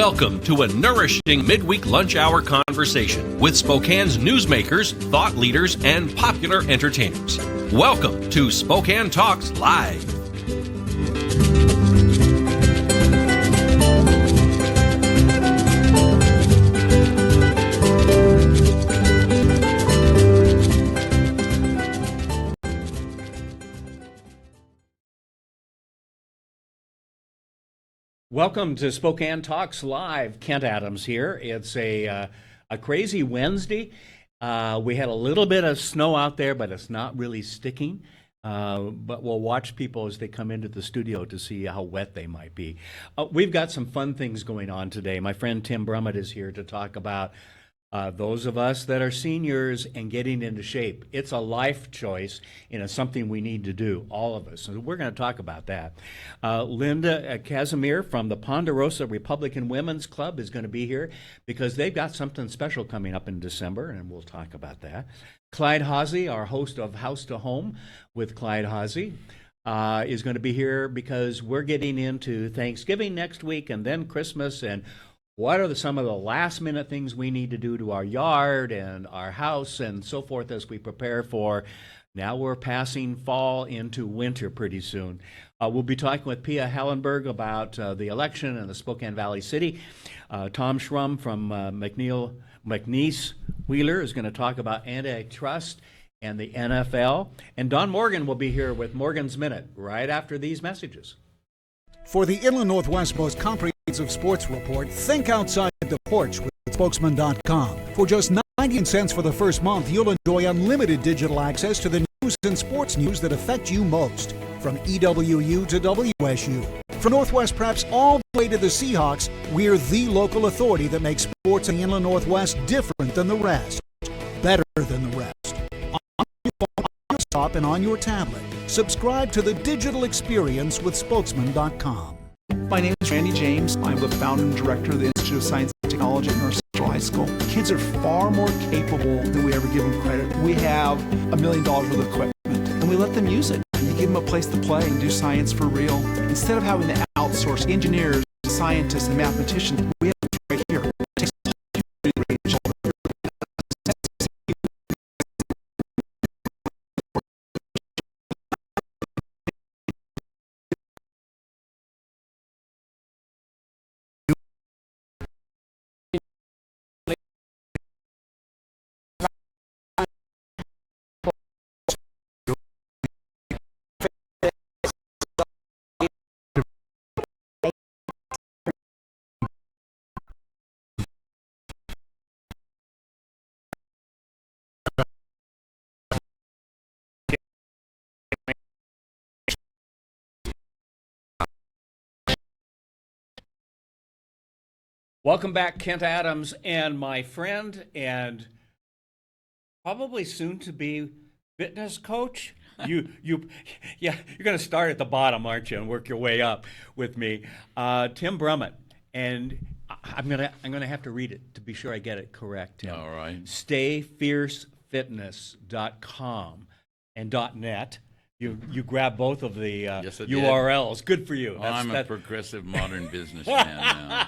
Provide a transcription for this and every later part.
Welcome to a nourishing midweek lunch hour conversation with Spokane's newsmakers, thought leaders, and popular entertainers. Welcome to Spokane Talks Live. Welcome to Spokane Talks Live. Kent Adams here. It's a crazy Wednesday. We had a little bit of snow out there, but it's not really sticking. But we'll watch people as they come into the studio to see how wet they might be. We've got some fun things going on today. My friend Tim Brummett is here to talk about those of us that are seniors and getting into shape. It's a life choice, and it's something we need to do, all of us. So we're going to talk about that. Linda Casimir from the Ponderosa Republican Women's Club is going to be here because they've got something special coming up in December, and we'll talk about that. Clyde Hawsey, our host of House to Home with Clyde Hawsey, is going to be here because we're getting into Thanksgiving next week and then Christmas, and what are some of the last-minute things we need to do to our yard and our house and so forth as we prepare for, now we're passing fall into winter pretty soon. We'll be talking with Pia Hallenburg about the election in the Spokane Valley City. Tom Schrum from McNiece-Wheeler is going to talk about antitrust and the NFL. And Don Morgan will be here with Morgan's Minute right after these messages. For the Inland Northwest most comprehensive sports report, think outside the porch with spokesman.com. For just 99 cents for the first month, you'll enjoy unlimited digital access to the news and sports news that affect you most. From EWU to WSU. For Northwest Preps all the way to the Seahawks, we're the local authority that makes sports in the Inland Northwest different than the rest. Better than the rest. On your phone, on your laptop, and on your tablet. Subscribe to the digital experience with spokesman.com. My name is Randy James. I'm the founder and director of the Institute of Science and Technology at North Central High School. Kids are far more capable than we ever give them credit. We have $1 million worth of equipment, and we let them use it. We give them a place to play and do science for real. Instead of having to outsource engineers, scientists, and mathematicians, we have them right here. It takes a whole range. Welcome back, Kent Adams, and my friend and probably soon to be fitness coach. You're going to start at the bottom, aren't you, and work your way up with me, Tim Brummett. And I'm gonna have to read it to be sure I get it correct, Tim. All right. StayFierceFitness.com and .net. You grab both of the Yes, I URLs. Good for you. I'm a progressive modern businessman now.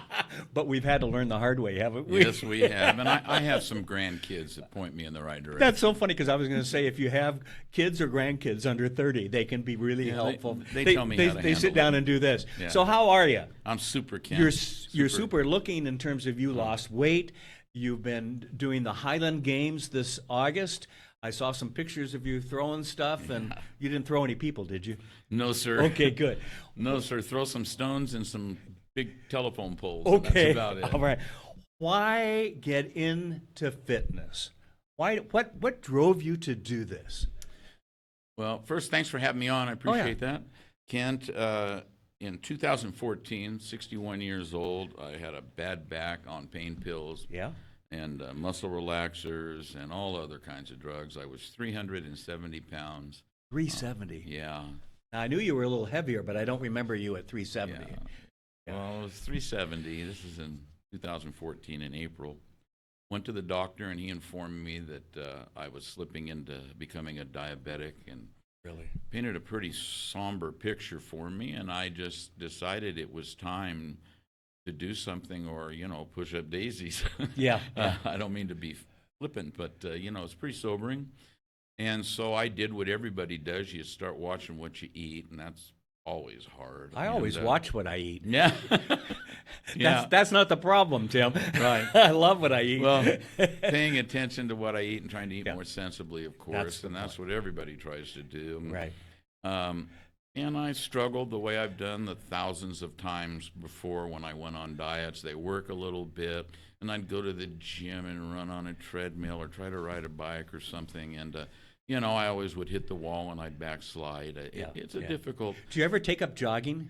But we've had to learn the hard way, haven't we? Yes, we have. And I have some grandkids that point me in the right direction. That's so funny because I was going to say if you have kids or grandkids under 30, they can be really helpful. They tell me how to They sit handle down it. and do this. Yeah. So how are you? I'm super, Ken. You're super looking in terms of you lost weight. You've been doing the Highland Games this August. I saw some pictures of you throwing stuff, and you didn't throw any people, did you? No, sir. Okay, good. No, sir. Throw some stones and some big telephone poles. Okay, That's about it. all right. Why get into fitness? What drove you to do this? Well, first, thanks for having me on. I appreciate that. Kent, in 2014, 61 years old, I had a bad back on pain pills. Yeah. And muscle relaxers and all other kinds of drugs. I was 370 pounds. 370? Yeah. Now, I knew you were a little heavier, but I don't remember you at 370. Yeah. Well, it was 370. This is in 2014 in April. Went to the doctor, and he informed me that I was slipping into becoming a diabetic, and really painted a pretty somber picture for me. And I just decided it was time to do something or, push up daisies. Yeah. I don't mean to be flippant, but, it's pretty sobering. And so I did what everybody does. You start watching what you eat, and that's always hard. I always watch what I eat. Yeah. Yeah. That's not the problem, Tim. Right. I love what I eat. Well, paying attention to what I eat and trying to eat more sensibly, of course, that's what everybody tries to do. Right. And I struggled the way I've done the thousands of times before when I went on diets. They work a little bit, and I'd go to the gym and run on a treadmill or try to ride a bike or something. And, I always would hit the wall and I'd backslide. It's a difficult. Do you ever take up jogging?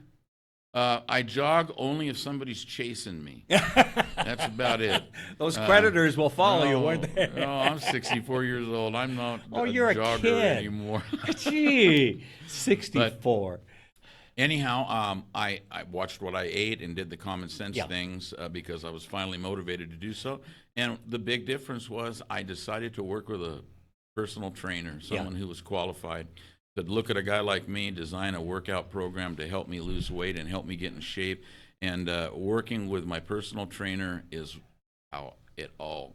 I jog only if somebody's chasing me. That's about it. Those predators will follow you, won't they? No, I'm 64 years old. I'm not you're a jogger kid. anymore. Gee, 64. Anyhow, I watched what I ate and did the common sense things because I was finally motivated to do so. And the big difference was I decided to work with a personal trainer, someone who was qualified. Could look at a guy like me, design a workout program to help me lose weight and help me get in shape. And working with my personal trainer is how it all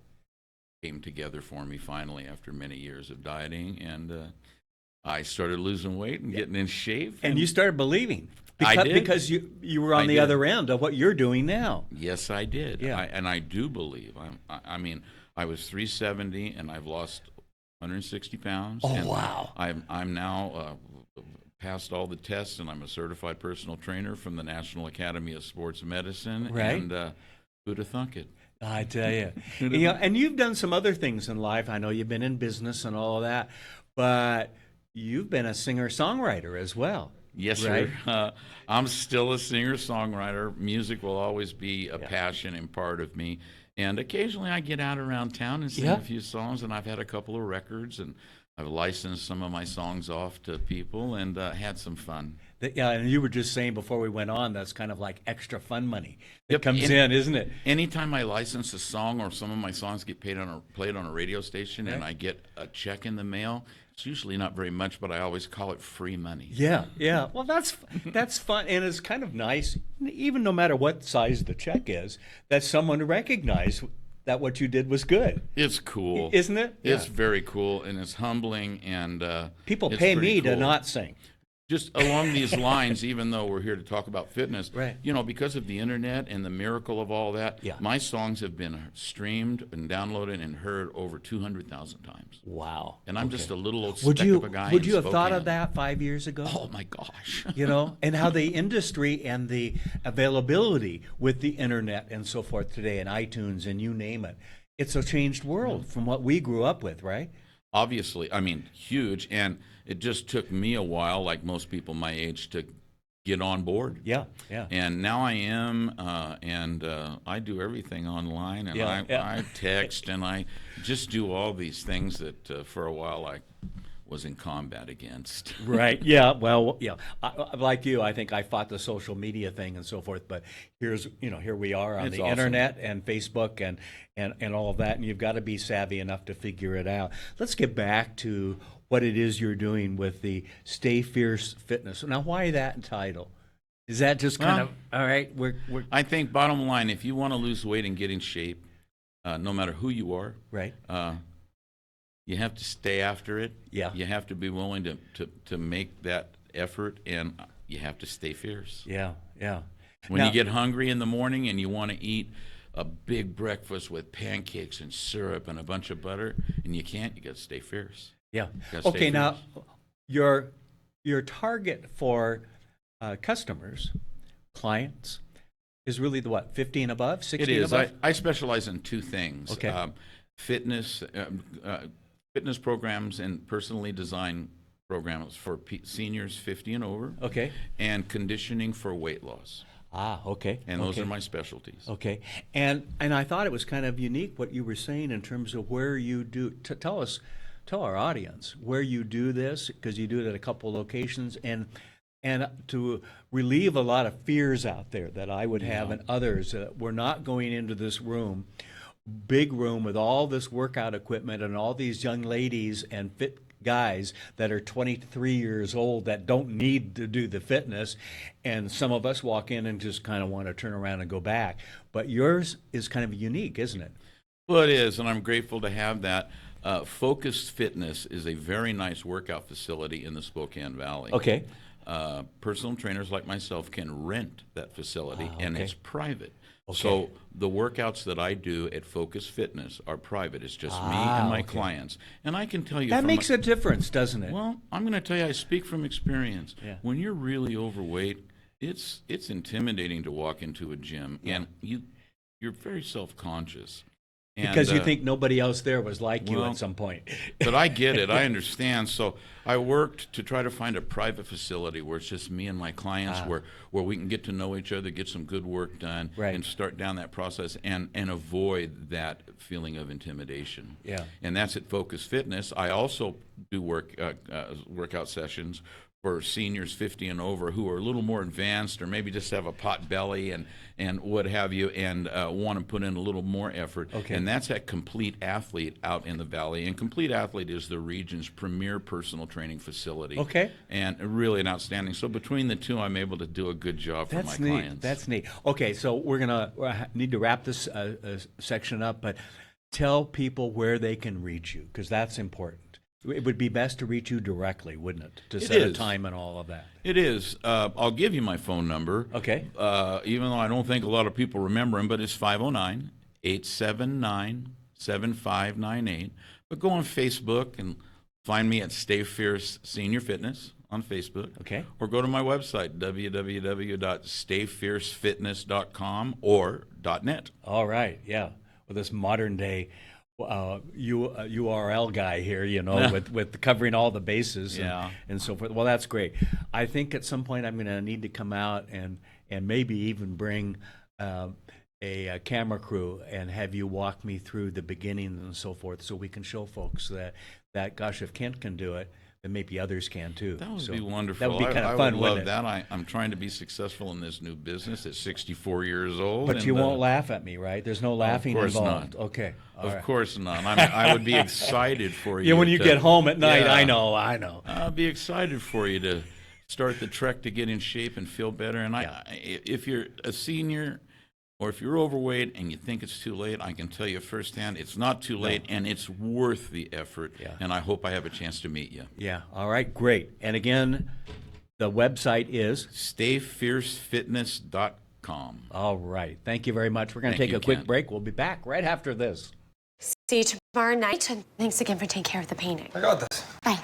came together for me finally after many years of dieting. And I started losing weight and getting in shape. And you started believing. I did. Because you were on the other end of what you're doing now. Yes, I did. Yeah. And I do believe. I mean, I was 370 and I've lost 160 pounds. Oh, and wow. I'm now passed all the tests, and I'm a certified personal trainer from the National Academy of Sports Medicine. Right. And who'd have thunk it? I tell you. And you've done some other things in life. I know you've been in business and all of that, but you've been a singer-songwriter as well. Yes, right? sir. I'm still a singer-songwriter. Music will always be a passion and part of me. And occasionally I get out around town and sing a few songs, and I've had a couple of records, and I've licensed some of my songs off to people and had some fun. Yeah, and you were just saying before we went on, that's kind of like extra fun money that comes in, isn't it? Anytime I license a song or some of my songs get played on a radio station and I get a check in the mail, it's usually not very much, but I always call it free money. Yeah. Well, that's fun, and it's kind of nice, even no matter what size the check is, that someone recognized that what you did was good. It's cool, isn't it? It's very cool, and it's humbling, and people pay me to not sing. Just along these lines, even though we're here to talk about fitness, right. Because of the internet and the miracle of all that, my songs have been streamed and downloaded and heard over 200,000 times. Wow. And I'm just a little old speck of a guy Would you have Spokane. thought of that 5 years ago? Oh, my gosh. And how the industry and the availability with the internet and so forth today and iTunes and you name it, it's a changed world from what we grew up with, right? Obviously, I mean, huge, and it just took me a while, like most people my age, to get on board. Yeah. And now I am, and I do everything online, and I text, and I just do all these things that for a while I was in combat against. Right. Yeah. Well, yeah. Like you, I think I fought the social media thing and so forth. But here we are on the internet and Facebook and all of that, and you've got to be savvy enough to figure it out. Let's get back to what it is you're doing with the Stay Fierce Fitness. Now, why that title? Is that just kind of all right? I think bottom line, if you want to lose weight and get in shape, no matter who you are, right. You have to stay after it. Yeah. You have to be willing to make that effort, and you have to stay fierce. Yeah. When you get hungry in the morning and you want to eat a big breakfast with pancakes and syrup and a bunch of butter, and you can't, you got to stay fierce. Yeah. Okay, fierce. Now, your target for customers, clients, is really the what, 50 and above, 60 It is. and above? I specialize in two things. Okay. Fitness programs and personally designed programs for seniors 50 and over. Okay. And conditioning for weight loss. Okay. And those are my specialties. Okay. And I thought it was kind of unique what you were saying in terms of where you do. Tell our audience where you do this, because you do it at a couple locations, and to relieve a lot of fears out there that I would have and others. We're not going into this big room with all this workout equipment and all these young ladies and fit guys that are 23 years old that don't need to do the fitness, and some of us walk in and just kind of want to turn around and go back. But yours is kind of unique, isn't it? Well, it is, and I'm grateful to have that. Focused Fitness is a very nice workout facility in the Spokane Valley. Okay. Personal trainers like myself can rent that facility, and okay. it's private. Okay. So the workouts that I do at Focus Fitness are private. It's just me and my okay. clients. And I can tell you That makes a difference, doesn't it? Well, I'm going to tell you, I speak from experience. Yeah. When you're really overweight, it's intimidating to walk into a gym, and you're very self-conscious. Because you think nobody else there was like you well, at some point. But I get it. I understand. So I worked to try to find a private facility where it's just me and my clients, where we can get to know each other, get some good work done, Right. and start down that process and avoid that feeling of intimidation. Yeah. And that's at Focus Fitness. I also do workout sessions for seniors 50 and over who are a little more advanced, or maybe just have a pot belly and what have you, and want to put in a little more effort. Okay. And that's at Complete Athlete out in the Valley. And Complete Athlete is the region's premier personal training facility. Okay. And really an outstanding. So between the two, I'm able to do a good job for my clients. That's neat. Okay, so we're going to need to wrap this section up, but tell people where they can reach you, because that's important. It would be best to reach you directly, wouldn't it? To set a time and all of that. It is. I'll give you my phone number. Okay. Even though I don't think a lot of people remember him, but it's 509-879-7598. But go on Facebook and find me at Stay Fierce Senior Fitness on Facebook. Okay. Or go to my website, www.stayfiercefitness.com or .net. All right, yeah. Well, this modern day URL guy here, with covering all the bases and so forth. Well, that's great. I think at some point I'm going to need to come out and maybe even bring a camera crew and have you walk me through the beginning and so forth, so we can show folks that gosh, if Kent can do it, then maybe others can too. That would be wonderful. That would be kind of I fun, would wouldn't love it? that. I'm trying to be successful in this new business at 64 years old. But you won't laugh at me, right? There's no laughing course involved. not. Okay. All Of right. course not. I would be excited for you. Yeah, when you get home at night, Yeah. I know. I'll be excited for you to start the trek to get in shape and feel better. And if you're a senior or if you're overweight and you think it's too late, I can tell you firsthand, it's not too late, and it's worth the effort. Yeah. And I hope I have a chance to meet you. Yeah. All right. Great. And again, the website is StayFierceFitness.com. All right. Thank you very much. We're going to Thank take you, a quick Kent. break. We'll be back right after this. See you tomorrow night, and thanks again for taking care of the painting. I got this. Bye.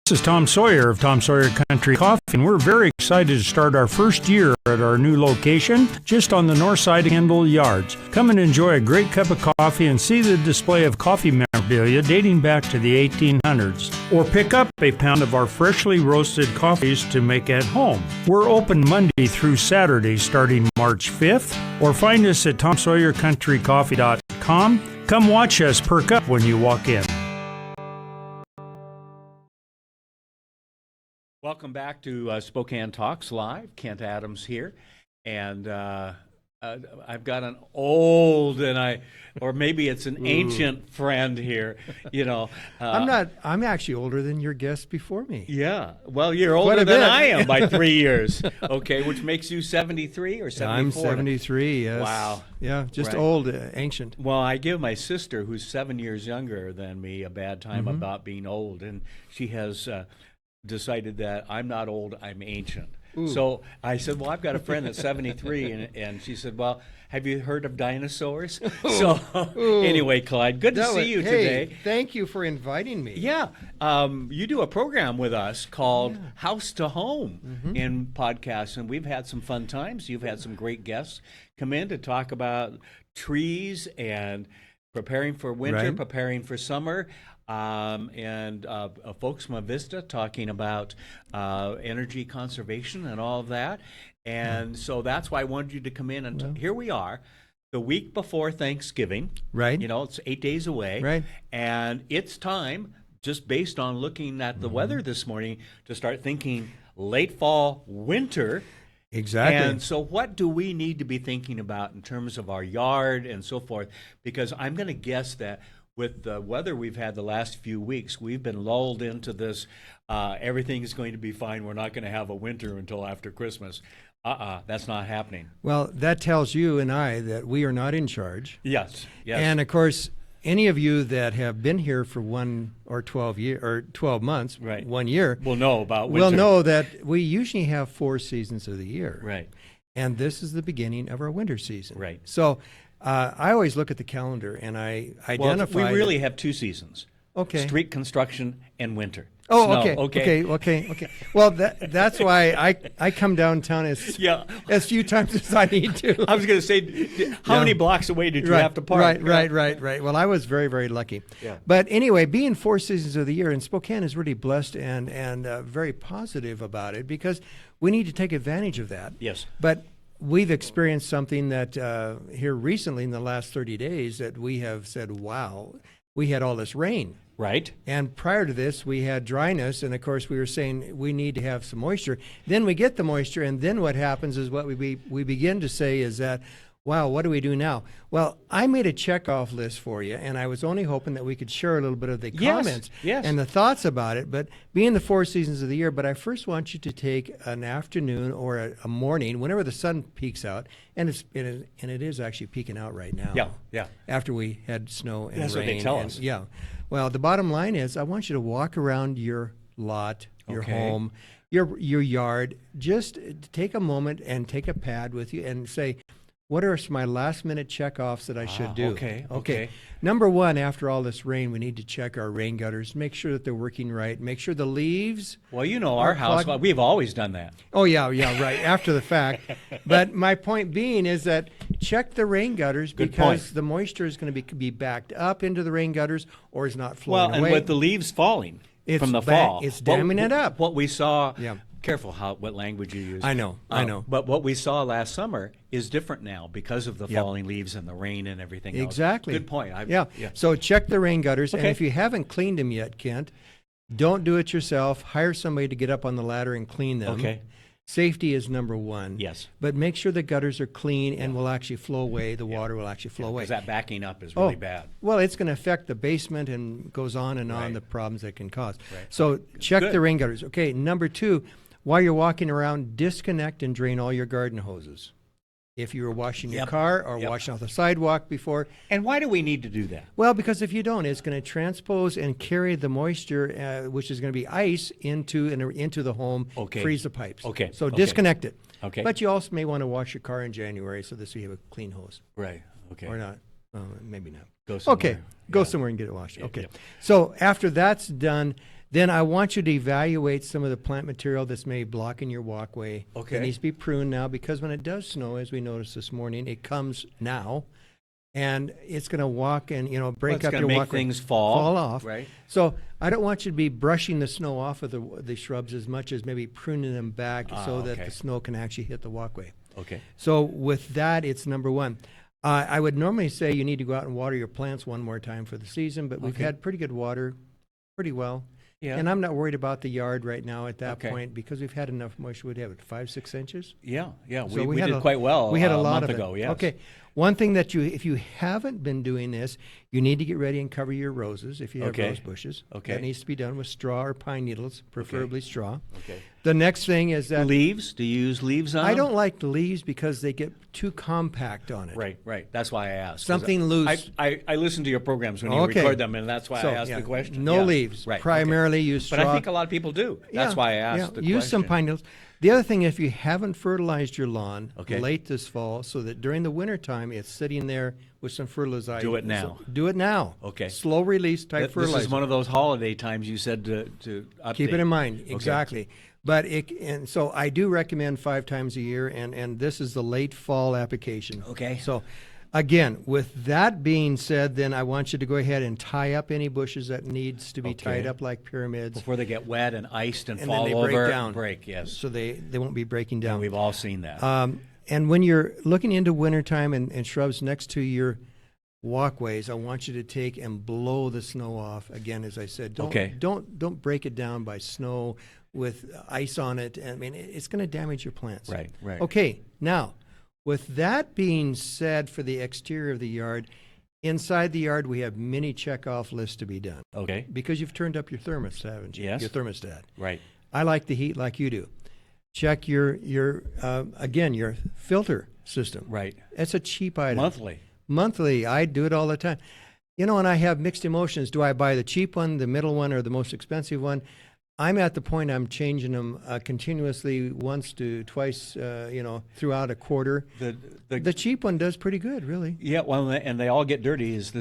This is Tom Sawyer of Tom Sawyer Country Coffee, and we're very excited to start our first year at our new location just on the north side of Kendall Yards. Come and enjoy a great cup of coffee and see the display of coffee memorabilia dating back to the 1800s. Or pick up a pound of our freshly roasted coffees to make at home. We're open Monday through Saturday starting March 5th, or find us at TomSawyerCountryCoffee.com. Come watch us perk up when you walk in. Welcome back to Spokane Talks Live. Kent Adams here. And I've got an old or maybe it's an ancient friend here, I'm actually older than your guest before me. Yeah. Well, you're Quite older a than bit. I am by 3 years. Okay, which makes you 73 or 74? I'm 73, yes. Wow. Yeah, just Right. old, ancient. Well, I give my sister, who's 7 years younger than me, a bad time Mm-hmm. about being old, and she has decided that I'm not old, I'm ancient. So I said, well, I've got a friend that's 73, and she said, well, have you heard of dinosaurs? So anyway, Clyde, good to see you today. Thank you for inviting me. Yeah, you do a program with us called House to Home in podcasts, and we've had some fun times. You've had some great guests come in to talk about trees and preparing for winter, Right. preparing for summer. And folks from Vista talking about energy conservation and all of that. And so that's why I wanted you to come in. And here we are, the week before Thanksgiving. Right. You know, it's 8 days away. Right. And it's time, just based on looking at the weather this morning, to start thinking late fall, winter. Exactly. And so what do we need to be thinking about in terms of our yard and so forth? Because I'm going to guess that with the weather we've had the last few weeks, we've been lulled into this, everything is going to be fine. We're not going to have a winter until after Christmas. That's not happening. Well, that tells you and I that we are not in charge. Yes. And of course, any of you that have been here for 1 or 12 months, Right. 1 year, We'll know about winter. will know that we usually have 4 seasons of the year. Right. And this is the beginning of our winter season. Right. So I always look at the calendar and I Well, identify. we really have 2 seasons. Okay. Street construction and winter. Oh, Snow, okay. Well, that's why I come downtown as few times as I need to. I was going to say, how many blocks away did you have to park? Right. Well, I was very, very lucky. Yeah. But anyway, being 4 seasons of the year, and Spokane is really blessed and very positive about it because we need to take advantage of that. Yes. But we've experienced something that here recently in the last 30 days that we have said, wow, we had all this rain. Right. And prior to this, we had dryness, and of course, we were saying we need to have some moisture. Then we get the moisture, and then what happens is what we begin to say is that, wow, what do we do now? Well, I made a checkoff list for you, and I was only hoping that we could share a little bit of the comments and the thoughts about it, but being the 4 seasons of the year. But I first want you to take an afternoon or a morning, whenever the sun peaks out, and it is actually peaking out right now. Yeah. After we had snow and rain. That's what they tell us. Yeah. Well, the bottom line is I want you to walk around your lot, your home, your yard. Just take a moment and take a pad with you and say, what are my last minute checkoffs that I should do? Okay. Number 1, after all this rain, we need to check our rain gutters, make sure that they're working right, make sure the leaves. Well, you know, our house, we've always done that. Oh, yeah, right, after the fact. But my point being is that check the rain gutters because the moisture is going to be backed up into the rain gutters or is not flowing away. Well, and with the leaves falling from the fall. It's damming it up. What we saw, careful what language you use. I know. But what we saw last summer is different now because of the falling leaves and the rain and everything else. Exactly. Good point. So check the rain gutters. And if you haven't cleaned them yet, Kent, don't do it yourself. Hire somebody to get up on the ladder and clean them. Okay. Safety is number 1. Yes. But make sure the gutters are clean and will actually flow away. The water will actually flow away. Because that backing up is really bad. Well, it's going to affect the basement and goes on and on, the problems that can cause. Right. So check the rain gutters. Okay, number 2, while you're walking around, disconnect and drain all your garden hoses. If you were washing your car or washing off the sidewalk before. And why do we need to do that? Well, because if you don't, it's going to transpose and carry the moisture, which is going to be ice, into the home, freeze the pipes. Okay. So disconnect it. Okay. But you also may want to wash your car in January so that you have a clean hose. Right. Okay. Or not. Maybe not. Go somewhere. Go somewhere and get it washed. Okay. Yeah. So after that's done, then I want you to evaluate some of the plant material that's maybe blocking your walkway. Okay. It needs to be pruned now because when it does snow, as we noticed this morning, it comes now, and it's going to walk and break up your walkway. Make things fall off. Right. So I don't want you to be brushing the snow off of the shrubs as much as maybe pruning them back so that the snow can actually hit the walkway. Okay. So with that, it's number 1. I would normally say you need to go out and water your plants one more time for the season, but we've had pretty good water, pretty well. Yeah. And I'm not worried about the yard right now at that point because we've had enough moisture. We'd have it 5-6 inches. Yeah. So we did quite well. We had a month lot of ago. Yes. Okay. One thing that if you haven't been doing this, you need to get ready and cover your roses if you have rose bushes. Okay. That needs to be done with straw or pine needles, preferably straw. Okay. The next thing is that Leaves? Do you use leaves on I them? don't like leaves because they get too compact on it. Right. That's why I asked. 'Cause Something loose. I listen to your programs when you Okay. record them, and that's why So, I asked yeah, the question. No Yeah. leaves. Right. Primarily okay. use straw. But I think a lot of people do. That's why I asked the question. Use some pine needles. The other thing, if you haven't fertilized your lawn Okay. late this fall, so that during the wintertime it's sitting there with some fertilizer. Do it now. Do it now. Okay. Slow release type fertilizer. This is one of those holiday times you said to update. Keep it in mind. Okay. Exactly. But and so I do recommend 5 times a year, and this is the late fall application. Okay. So again, with that being said, then I want you to go ahead and tie up any bushes that needs to be tied up like pyramids. Before they get wet and iced and And fall then they break over. down. Yes. So they won't be breaking down. We've all seen that. And when you're looking into wintertime and shrubs next to your walkways, I want you to take and blow the snow off. Again, as I said, don't break it down by snow with ice on it. I mean, it's going to damage your plants. Right. Okay, now, with that being said, for the exterior of the yard, inside the yard we have many check-off lists to be done. Okay. Because you've turned up your thermostat, haven't you? Yes. Your thermostat. Right. I like the heat like you do. Check your filter system. Right. It's a cheap item. Monthly. I do it all the time. You know, and I have mixed emotions. Do I buy the cheap one, the middle one, or the most expensive one? I'm at the point I'm changing them continuously once to twice, throughout a quarter. The cheap one does pretty good, really. Yeah, well, and they all get dirty at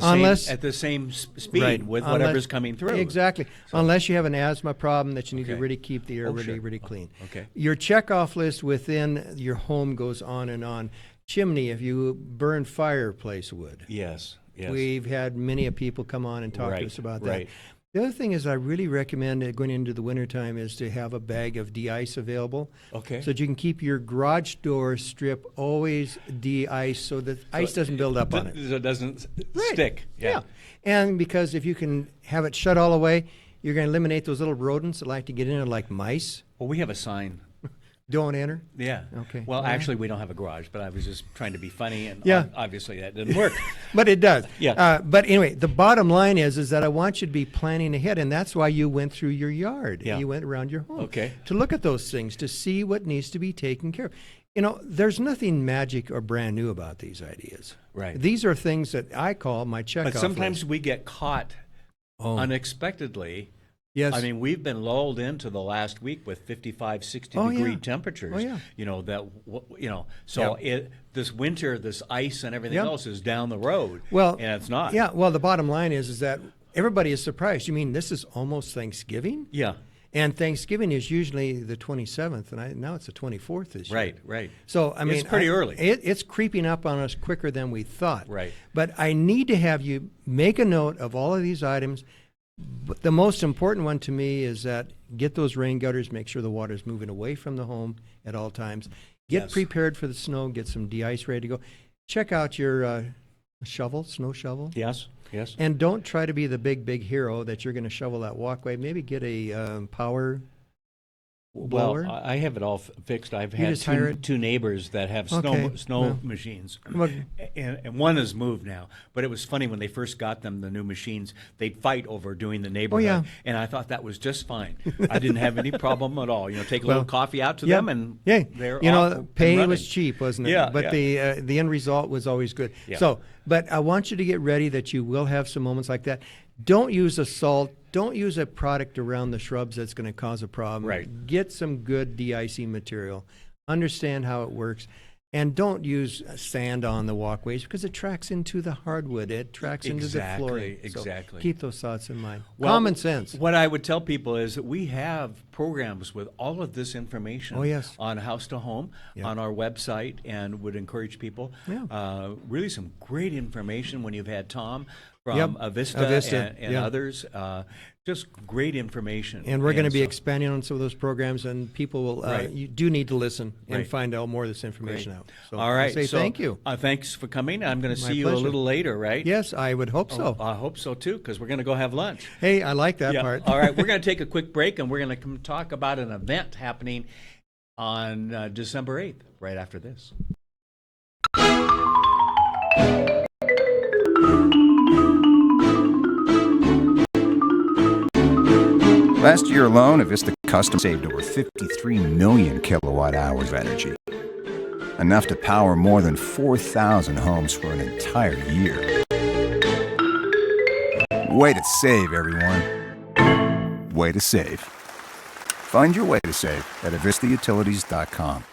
the same speed with whatever's coming through. Exactly. So, unless you have an asthma problem that you need to really keep the air really clean. Okay. Your checkoff list within your home goes on and on. Chimney, if you burn fireplace wood. Yes. We've had many people come on and talk to us about that. Right. The other thing is I really recommend going into the wintertime is to have a bag of de-ice available. Okay. So that you can keep your garage door strip always de-ice so that ice doesn't build up on it. So it doesn't stick. Yeah. And because if you can have it shut all the way, you're going to eliminate those little rodents that like to get in there like mice. Well, we have a sign. Don't enter? Yeah. Okay. Well, actually, we don't have a garage, but I was just trying to be funny, and obviously that didn't work. But it does. Yeah. But anyway, the bottom line is that I want you to be planning ahead, and that's why you went through your yard. Yeah. You went around your home. Okay. To look at those things, to see what needs to be taken care of. You know, there's nothing magic or brand new about these ideas. Right. These are things that I call my checkoff But sometimes list. we get caught unexpectedly. Yes. I mean, we've been lulled into the last week with 55, 60-degree temperatures. Oh, yeah. So this winter, this ice and everything else is down the road. Well, and it's not. Yeah. Well, the bottom line is that everybody is surprised. You mean this is almost Thanksgiving? Yeah. And Thanksgiving is usually the 27th, and now it's the 24th this year. Right. So, I mean, it's pretty early. It's creeping up on us quicker than we thought. Right. But I need to have you make a note of all of these items. But the most important one to me is that get those rain gutters, make sure the water is moving away from the home at all times. Get prepared for the snow, get some de-ice ready to go. Check out your snow shovel. Yes. And don't try to be the big hero that you're going to shovel that walkway. Maybe get a power blower. Well, I have it all fixed. I've You had just hire it? two neighbors that have snow machines, Well- and one has moved now. But it was funny when they first got them, the new machines, they'd fight over doing the neighborhood, yeah. and I thought that was just fine. I didn't have any problem at all. Take a little coffee out to them, and they're off and pay running. was cheap, wasn't it? Yeah, But the end result was always good. Yeah. So, but I want you to get ready that you will have some moments like that. Don't use a salt. Don't use a product around the shrubs that's going to cause a problem. Right. Get some good de-icing material. Understand how it works. And don't use sand on the walkways because it tracks into the hardwood. It tracks into the flooring. Exactly. So keep those thoughts in mind. Well, Common sense. What I would tell people is that we have programs with all of this information on House to Home on our website, and would encourage people. Really some great information when you've had Tom from Avista and others. Just great information. And we're going to be expanding on some of those programs, and people will. You do need to listen and find out more of this information out. So all right. I say thank you. Thanks for coming. I'm going to see you pleasure. a little later, right? Yes, I would hope so. I hope so too, because we're going to go have lunch. Hey, I like that part. All right. We're going to take a quick break, and we're going to come talk about an event happening on December 8th, right after this. Last year alone, Avista customers saved over 53 million kilowatt hours of energy. Enough to power more than 4,000 homes for an entire year. Way to save, everyone. Way to save. Find your way to save at avistautilities.com.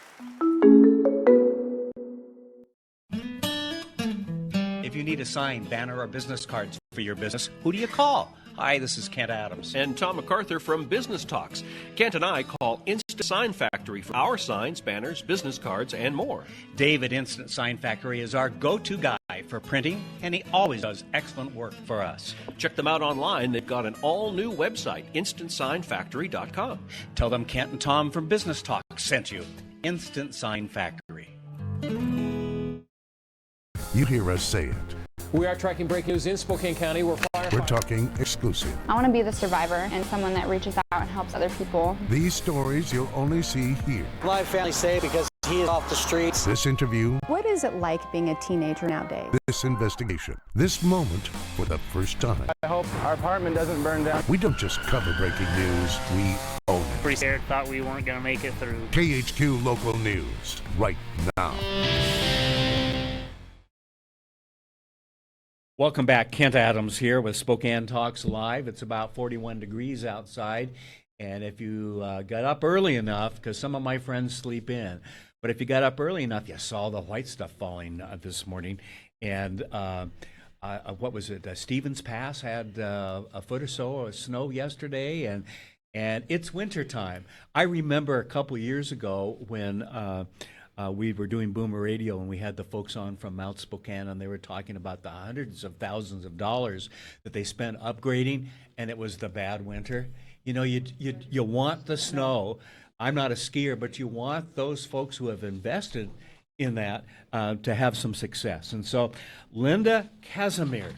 If you need a sign, banner, or business cards for your business, who do you call? Hi, this is Kent Adams. And Tom MacArthur from Business Talks. Kent and I call Instant Sign Factory for our signs, banners, business cards, and more. Dave at Instant Sign Factory is our go-to guy for printing, and he always does excellent work for us. Check them out online. They've got an all-new website, InstantSignFactory.com. Tell them Kent and Tom from Business Talks sent you. Instant Sign Factory. You hear us say it. We are tracking breaking news in Spokane County. We're talking exclusive. I want to be the survivor and someone that reaches out and helps other people. These stories you'll only see here. My family say because he is off the streets. This interview. What is it like being a teenager nowadays? This investigation. This moment for the first time. I hope our apartment doesn't burn down. We don't just cover breaking news, we own it. Pretty scared, thought we weren't going to make it through. KHQ Local News, right now. Welcome back. Kent Adams here with Spokane Talks Live. It's about 41 degrees outside, and if you got up early enough, because some of my friends sleep in, but if you got up early enough, you saw the white stuff falling this morning. And what was it? Stevens Pass had a foot or so of snow yesterday, and it's wintertime. I remember a couple years ago when we were doing Boomer Radio, and we had the folks on from Mount Spokane, and they were talking about the hundreds of thousands of dollars that they spent upgrading, and it was the bad winter. You know, you want the snow. I'm not a skier, but you want those folks who have invested in that to have some success. And so, Linda Casimir.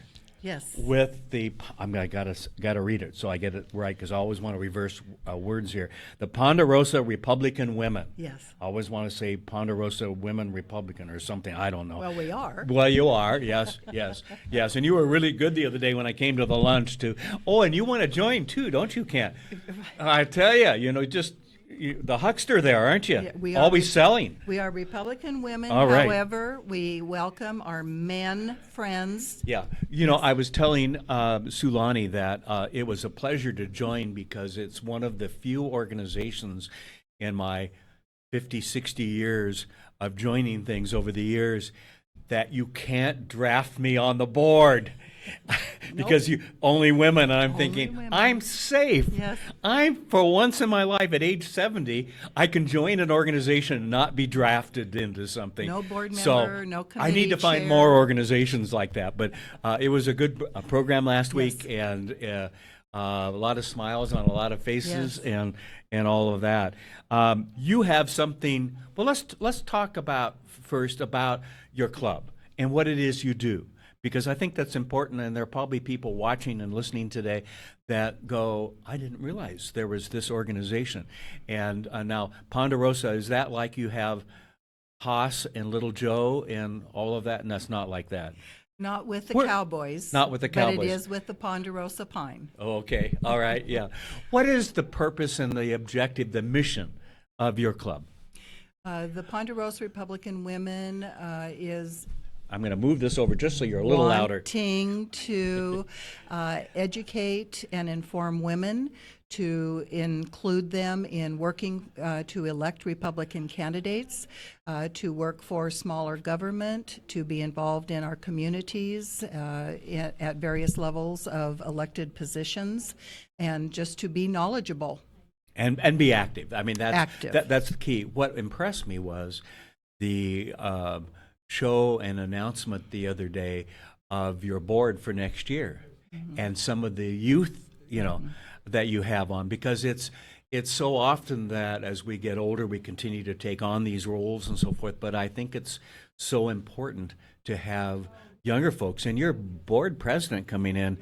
Yes. With the, I gotta read it so I get it right, because I always want to reverse words here. The Ponderosa Republican Women. Yes. I always want to say Ponderosa Women Republican or something. I don't know. Well, we are. Well, you are. Yes, yes, yes. And you were really good the other day when I came to the lunch too. Oh, and you want to join too, don't you, Kent? I tell you, just. The huckster there, aren't you? Yeah, we are always selling. We are Republican women. All right. However, we welcome our men friends. Yeah. I was telling Sulani that it was a pleasure to join because it's one of the few organizations in my 50, 60 years of joining things over the years that you can't draft me on the board. Because you only women, and I'm thinking, women. I'm safe. Yes. For once in my life at age 70, I can join an organization and not be drafted into something. No board member, no committee I need to find more organizations like that. But it was a good program last week, and a lot of smiles on a lot of faces, and all of that. You have something. Well, let's talk about first about your club and what it is you do. Because I think that's important, and there are probably people watching and listening today that go, I didn't realize there was this organization. And now, Ponderosa, is that like you have Haas and Little Joe and all of that? And that's not like that. Not with the Cowboys. Not with the Cowboys. But it is with the Ponderosa Pine. Oh, okay. All right. Yeah. What is the purpose and the objective, the mission of your club? The Ponderosa Republican Women is... I'm going to move this over just so you're a little louder. Wanting to educate and inform women, to include them in working to elect Republican candidates, to work for smaller government, to be involved in our communities at various levels of elected positions, and just to be knowledgeable. And be active. I mean, that's the key. What impressed me was the show and announcement the other day of your board for next year, and some of the youth, that you have on, because it's so often that as we get older we continue to take on these roles and so forth, but I think it's so important to have younger folks. And your board president coming in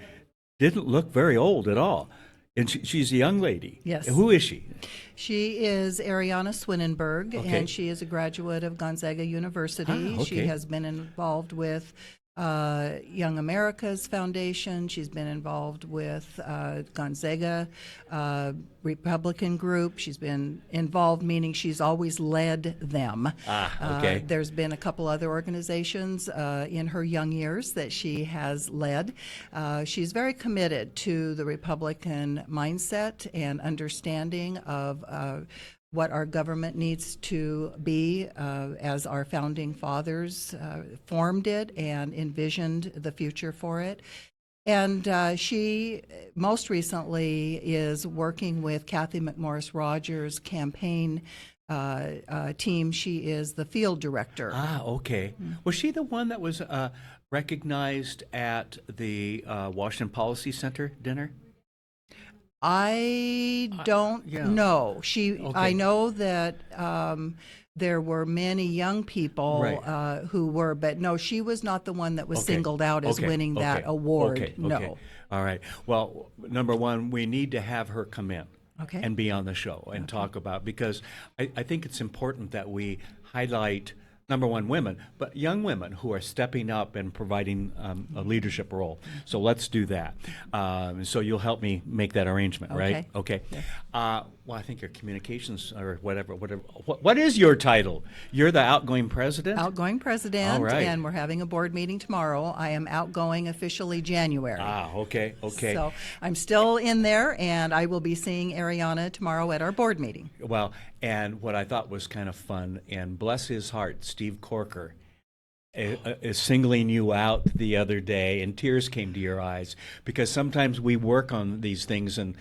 didn't look very old at all. And she's a young lady. Yes. Who is she? She is Ariana Swinenberg, Okay. and she is a graduate of Gonzaga University. Okay. She has been involved with Young America's Foundation. She's been involved with Gonzaga Republican group. She's been involved, meaning she's always led them. Okay. There's been a couple other organizations in her young years that she has led. She's very committed to the Republican mindset and understanding of what our government needs to be as our founding fathers formed it and envisioned the future for it. And she most recently is working with Kathy McMorris Rogers' campaign team. She is the field director. Okay. Was she the one that was recognized at the Washington Policy Center dinner? I don't know. I know that there were many young people who were, but no, she was not the one that was singled out as winning that award. No. All right. Well, number one, we need to have her come in and be on the show and talk about, because I think it's important that we highlight, number one, women, but young women who are stepping up and providing a leadership role. So let's do that. So you'll help me make that arrangement, right? Okay. Well, I think your communications or whatever. What is your title? You're the outgoing president? Outgoing president, all right. And we're having a board meeting tomorrow. I am outgoing officially January. Okay. So I'm still in there, and I will be seeing Ariana tomorrow at our board meeting. Well, and what I thought was kind of fun, and bless his heart, Steve Corker is singling you out the other day, and tears came to your eyes, because sometimes we work on these things and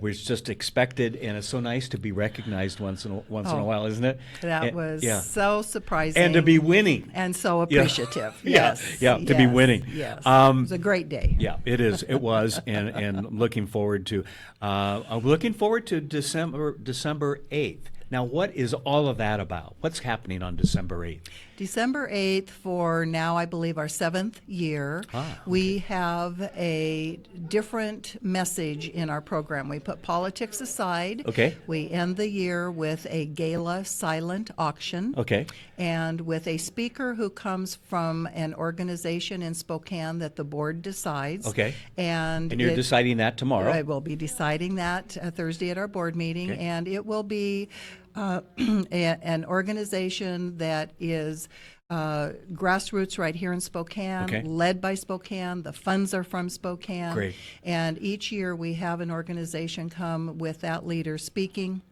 we're just expected, and it's so nice to be recognized once in a while, isn't it? That was so surprising, and to be winning, and so appreciative. To be winning. Yes, it was a great day. Yeah, it is. It was, and looking forward to. I'm looking forward to December 8th. Now, what is all of that about? What's happening on December 8th? December 8th, for now, I believe, our 7th year, we have a different message in our program. We put politics aside. Okay. We end the year with a gala silent auction. Okay. And with a speaker who comes from an organization in Spokane that the board decides. Okay. And you're deciding that tomorrow? I will be deciding that Thursday at our board meeting. Okay. And it will be an organization that is grassroots right here in Spokane, led by Spokane. The funds are from Spokane. Great. And each year we have an organization come with that leader speaking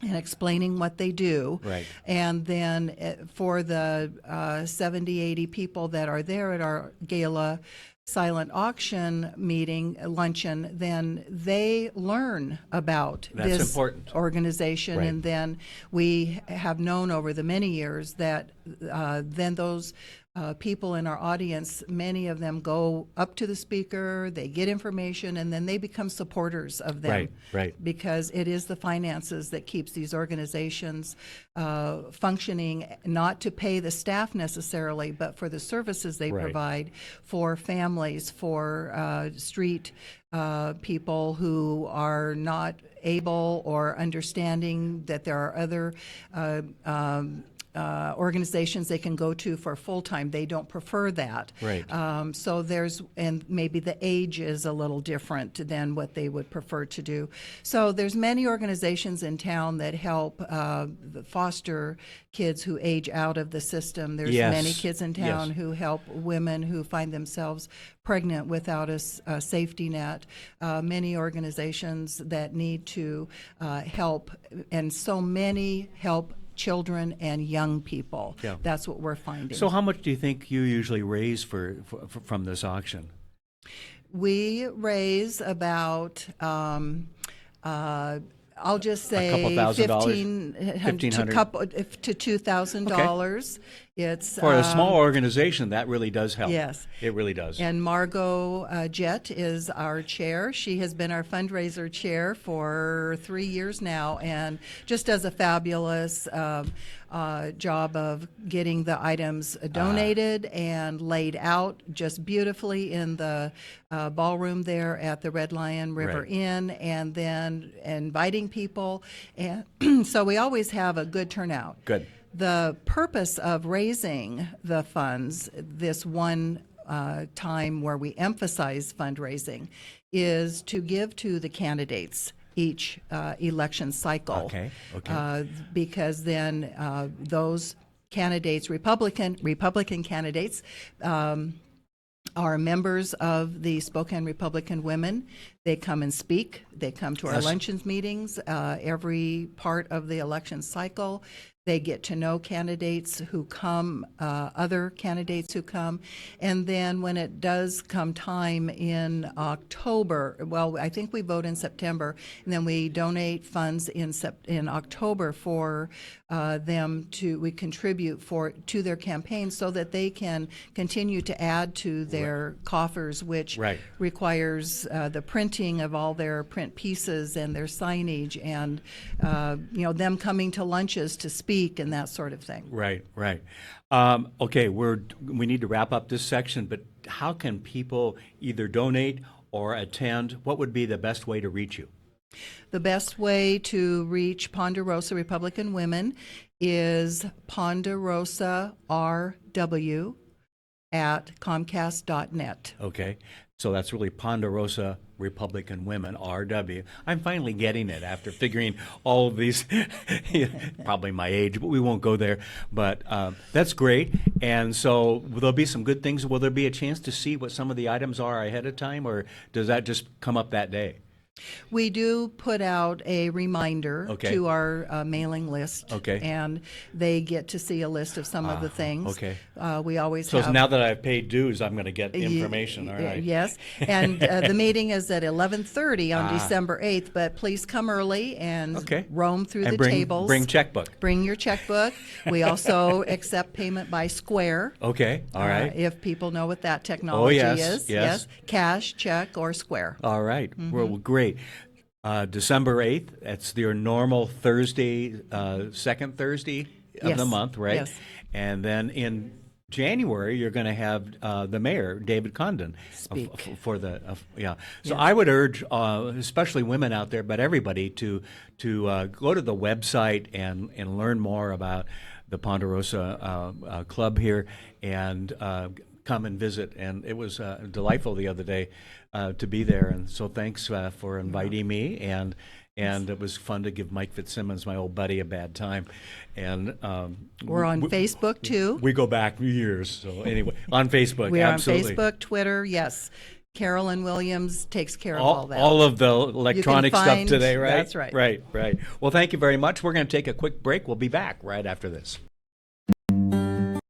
and explaining what they do. Right. And then for the 70, 80 people that are there at our gala silent auction meeting, luncheon, then they learn about this important organization. Right. And then we have known over the many years that then those people in our audience, many of them go up to the speaker, they get information, and then they become supporters of them. Right. Because it is the finances that keeps these organizations functioning, not to pay the staff necessarily, but for the services they provide for families, for street people who are not able or understanding that there are other organizations they can go to for full-time. They don't prefer that. Right. So and maybe the age is a little different than what they would prefer to do. So there's many organizations in town that help foster kids who age out of the system. There's many kids in town who help women who find themselves pregnant without a safety net. Many organizations that need to help, and so many help children and young people. Yeah. That's what we're finding. So how much do you think you usually raise from this auction? We raise about I'll just say $1,500 to $2,000. It's for a small organization. That really does help. Yes, it really does. And Margot Jett is our chair. She has been our fundraiser chair for 3 years now, and just does a fabulous job of getting the items donated and laid out just beautifully in the ballroom there at the Red Lion River Inn, and then inviting people. And so we always have a good turnout. Good. The purpose of raising the funds, this one time where we emphasize fundraising, is to give to the candidates each election cycle. Okay. Because then those candidates, Republican candidates, are members of the Spokane Republican Women. They come and speak. They come to our luncheons meetings every part of the election cycle. They get to know candidates who come, other candidates who come. And then when it does come time in October, well, I think we vote in September, and then we donate funds in October for them we contribute to their campaigns so that they can continue to add to their coffers, which requires the printing of all their print pieces and their signage and, them coming to lunches to speak and that sort of thing. Right. Okay, we need to wrap up this section, but how can people either donate or attend? What would be the best way to reach you? The best way to reach Ponderosa Republican Women is ponderosarw@comcast.net. Okay, so that's really Ponderosa Republican Women, RW. I'm finally getting it after figuring all of these, probably my age, but we won't go there. But that's great. And so there'll be some good things. Will there be a chance to see what some of the items are ahead of time, or does that just come up that day? We do put out a reminder to our mailing list, and they get to see a list of some of the things. We always so have. now that I've paid dues, I'm going to get information. All right. Yes, and the meeting is at 11:30 on December 8th. But please come early and roam through the tables. Bring checkbook. Bring your checkbook. We also accept payment by Square. Okay. All right. If people know what that technology is. Yes. Cash, check, or Square. All right. Well, great. December 8th, that's your normal Thursday, second Thursday of the month, right? Yes. And then in January, you're going to have the mayor, David Condon, speak for the So I would urge, especially women out there, but everybody, to go to the website and learn more about the Ponderosa Club here and come and visit. And it was delightful the other day to be there. And so thanks for inviting me. And it was fun to give Mike Fitzsimmons, my old buddy, a bad time. And we're on Facebook too. We go back years. So anyway, on Facebook, we are absolutely. on Facebook, Twitter, yes. Carolyn Williams takes care of all that. All of the electronic stuff today, right? That's right. Right. Well, thank you very much. We're going to take a quick break. We'll be back right after this.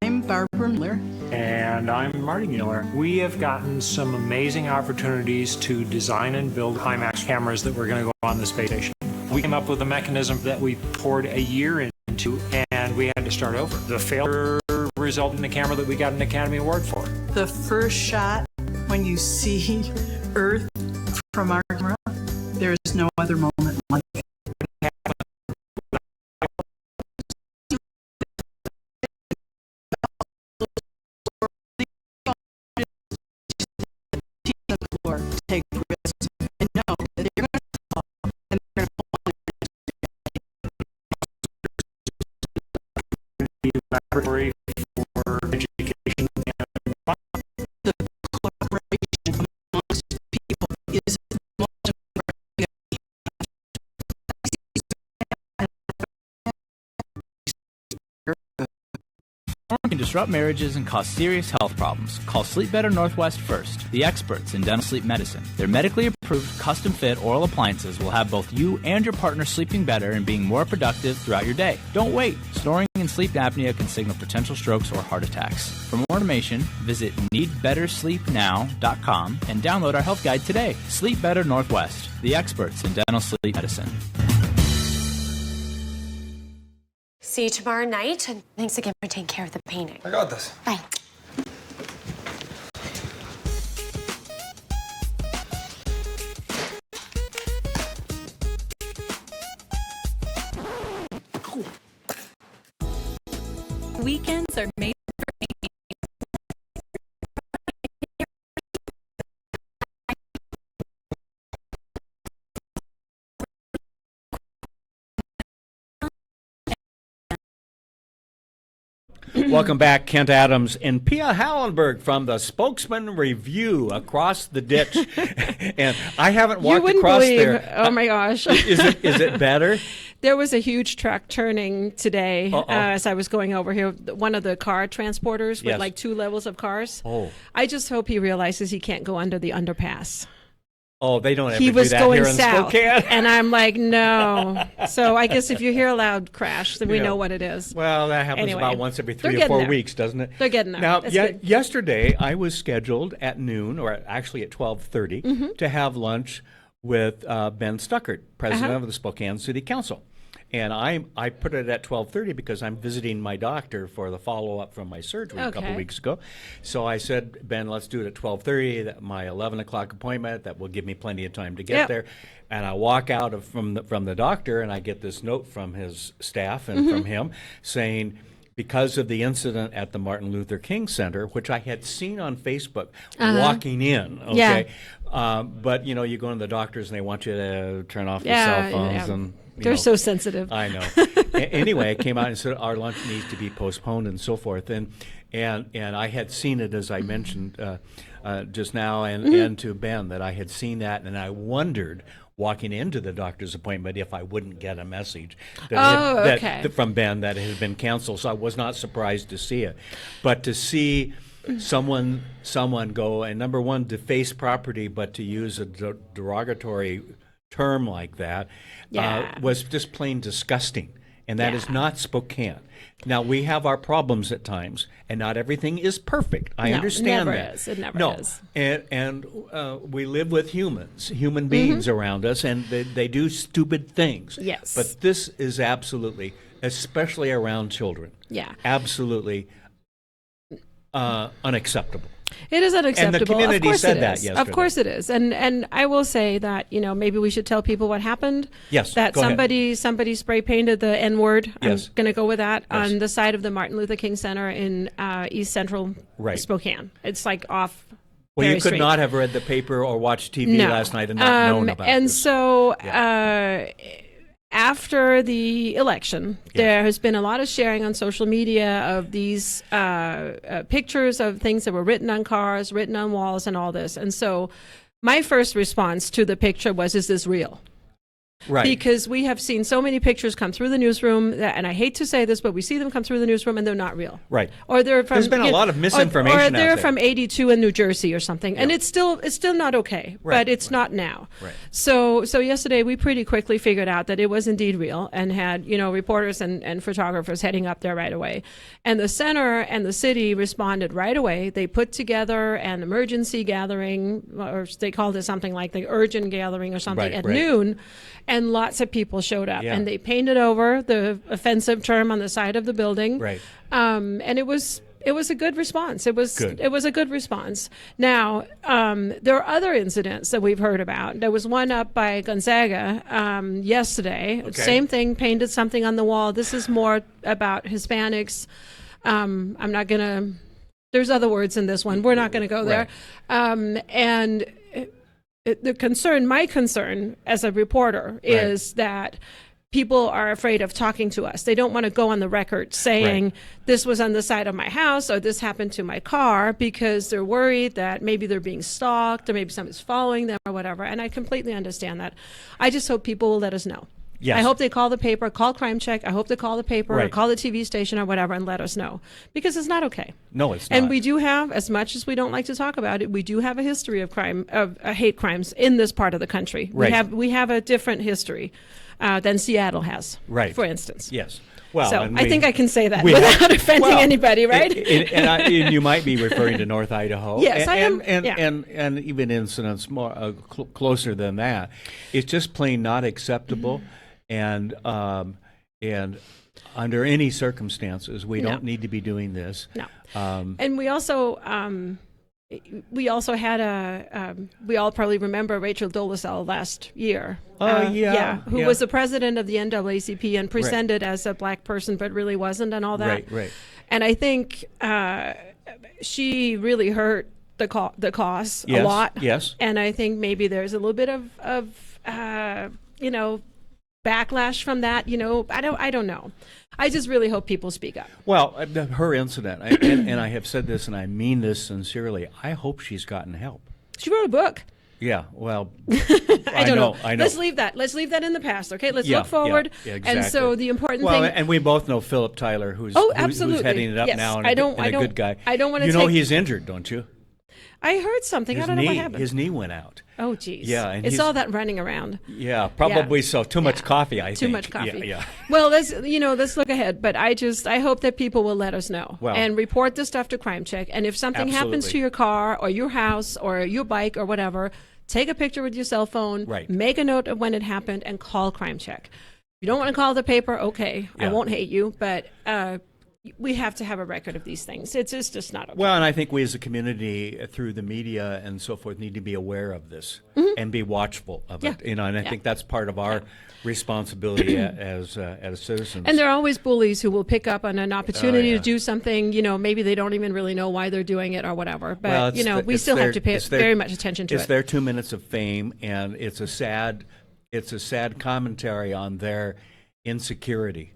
I'm Barbara Miller. And I'm Marty Mueller. We have gotten some amazing opportunities to design and build IMAX cameras that we're going to go on the space station. We came up with a mechanism that we poured a year into, and we had to start over. The failure resulted in the camera that we got an Academy Award for. The first shot, when you see Earth from our camera, there is no other moment like it. Take risks and know that you're going to fall and they're going to Laboratory for education and the collaboration amongst people is the most Can disrupt marriages and cause serious health problems. Call Sleep Better Northwest first, the experts in dental sleep medicine. Their medically approved, custom-fit oral appliances will have both you and your partner sleeping better and being more productive throughout your day. Don't wait. Snoring and sleep apnea can signal potential strokes or heart attacks. For more information, visit needbettersleepnow.com and download our health guide today. Sleep Better Northwest, the experts in dental sleep medicine. See you tomorrow night, and thanks again for taking care of the painting. I got this. Bye. Weekends are made Welcome back, Kent Adams and Pia Hallenburg from the Spokesman Review across the ditch. And I haven't walked You wouldn't across believe. there. Oh my gosh. Is it better? There was a huge truck turning today as I was going over here. One of the car transporters with like 2 levels of cars. Oh. I just hope he realizes he can't go under the underpass. Oh, they don't ever He do was that going here in south, Spokane. and I'm like, no. So I guess if you hear a loud crash, then we know what it is. Well, that happens Anyway, about once every they're 3 or getting 4 there. weeks, doesn't it? They're getting there. Now, That's good. yesterday I was scheduled at noon, or actually at 12:30, to have lunch with Ben Stuckert, president of the Spokane City Council. And I put it at 12:30 because I'm visiting my doctor for the follow-up from my surgery a couple weeks ago. So I said, Ben, let's do it at 12:30, that my 11 o'clock appointment. That will give me plenty of time to get there. And I walk out from the doctor, and I get this note from his staff and from him saying, because of the incident at the Martin Luther King Center, which I had seen on Facebook walking in, but, you know, you go to the doctors and they want you to turn off your cell phones. And they're so sensitive. I know. Anyway, I came out and said our lunch needs to be postponed and so forth. And I had seen it, as I mentioned just now, and to Ben, that I had seen that, and I wondered, walking into the doctor's appointment, if I wouldn't get a message from Ben that it had been canceled. So I was not surprised to see it. But to see someone go, and number one, deface property, but to use a derogatory term like that was just plain disgusting. And that is not Spokane. Now, we have our problems at times, and not everything is perfect. I understand that. It never is. And we live with human beings around us, and they do stupid things. Yes. But this is absolutely, especially around children, absolutely unacceptable. It is unacceptable. And the community of course said it that is. yesterday. Of course it is. And I will say that, you know, maybe we should tell people what happened. Yes, That go ahead. somebody spray painted the N-word. Yes. I'm going to go with that Yes. on the side of the Martin Luther King Center in East Central Spokane. It's like off. Well, you Berry could Street. not have read the paper or watched TV last night and not known about and this. so after the election, there has been a lot of sharing on social media of these pictures of things that were written on cars, written on walls, and all this. And so my first response to the picture was, is this real? Right. Because we have seen so many pictures come through the newsroom, and I hate to say this, but we see them come through the newsroom and they're not real. Right. Or they're from, There's been a lot of misinformation or out they're there. from 82 in New Jersey or something, and it's still not okay. Right, but it's not now. Right. So yesterday we pretty quickly figured out that it was indeed real, and had reporters and photographers heading up there right away, and the center and the city responded right away. They put together an emergency gathering, or they called it something like the urgent gathering or something at noon, and lots of people showed up, and they painted over the offensive term on the side of the building. Right. And it was a good response. It was a good response. Now, there are other incidents that we've heard about. There was one up by Gonzaga yesterday. Okay. Same thing, painted something on the wall. This is more about Hispanics. I'm not going to, there's other words in this one. We're not going to go there. And my concern as a reporter is that people are afraid of talking to us. They don't want to go on the record saying this was on the side of my house or this happened to my car, because they're worried that maybe they're being stalked or maybe somebody's following them or whatever. And I completely understand that. I just hope people will let us know. Yes. I hope they call the paper, call Crime Check. I hope they call the paper or call the TV station or whatever and let us know, because it's not okay. No, it's not. And we do have, as much as we don't like to talk about it, we do have a history of crime, of hate crimes in this part of the country. Right. We have a different history than Seattle has, for instance. Yes. Well, so and I think I can say that we without have- offending anybody, right? And you might be referring to North Idaho. Yes, I am. And even incidents more closer than that. It's just plain not acceptable, and under any circumstances, we don't need to be doing this. No. And we also had we all probably remember Rachel Dolezal last year. Who was the president of the NAACP and presented as a black person, but really wasn't, and all that. Right. And I think she really hurt the cause a lot. Yes. And I think maybe there's a little bit of backlash from that. I don't know. I just really hope people speak up. Well, her incident, and I have said this, and I mean this sincerely, I hope she's gotten help. She wrote a book. Yeah, well, I don't know. I know. Let's leave that in the past, okay? Let's look forward. Yeah, exactly. And so the important thing. And we both know Philip Tyler, who's heading it up now, and a good guy. I don't want to. You know he's injured, don't you? I heard something. I don't know what happened. His knee went out. Oh, geez. Yeah, and it's all that running around. Yeah, probably so. Too much coffee, I think. Too much coffee. Yeah. Well, let's look ahead. But I hope that people will let us know and report this stuff to Crime Check. And if something happens to your car or your house or your bike or whatever, take a picture with your cell phone. Right. Make a note of when it happened and call Crime Check. If you don't want to call the paper, okay, I won't hate you, but. We have to have a record of these things. It's just not okay. Well, and I think we as a community, through the media and so forth, need to be aware of this and be watchful of it. And I think that's part of our responsibility as citizens. And there are always bullies who will pick up on an opportunity to do something. Maybe they don't even really know why they're doing it or whatever. But we still have to pay very much attention to it. It's their 2 minutes of fame, and it's a sad commentary on their insecurity.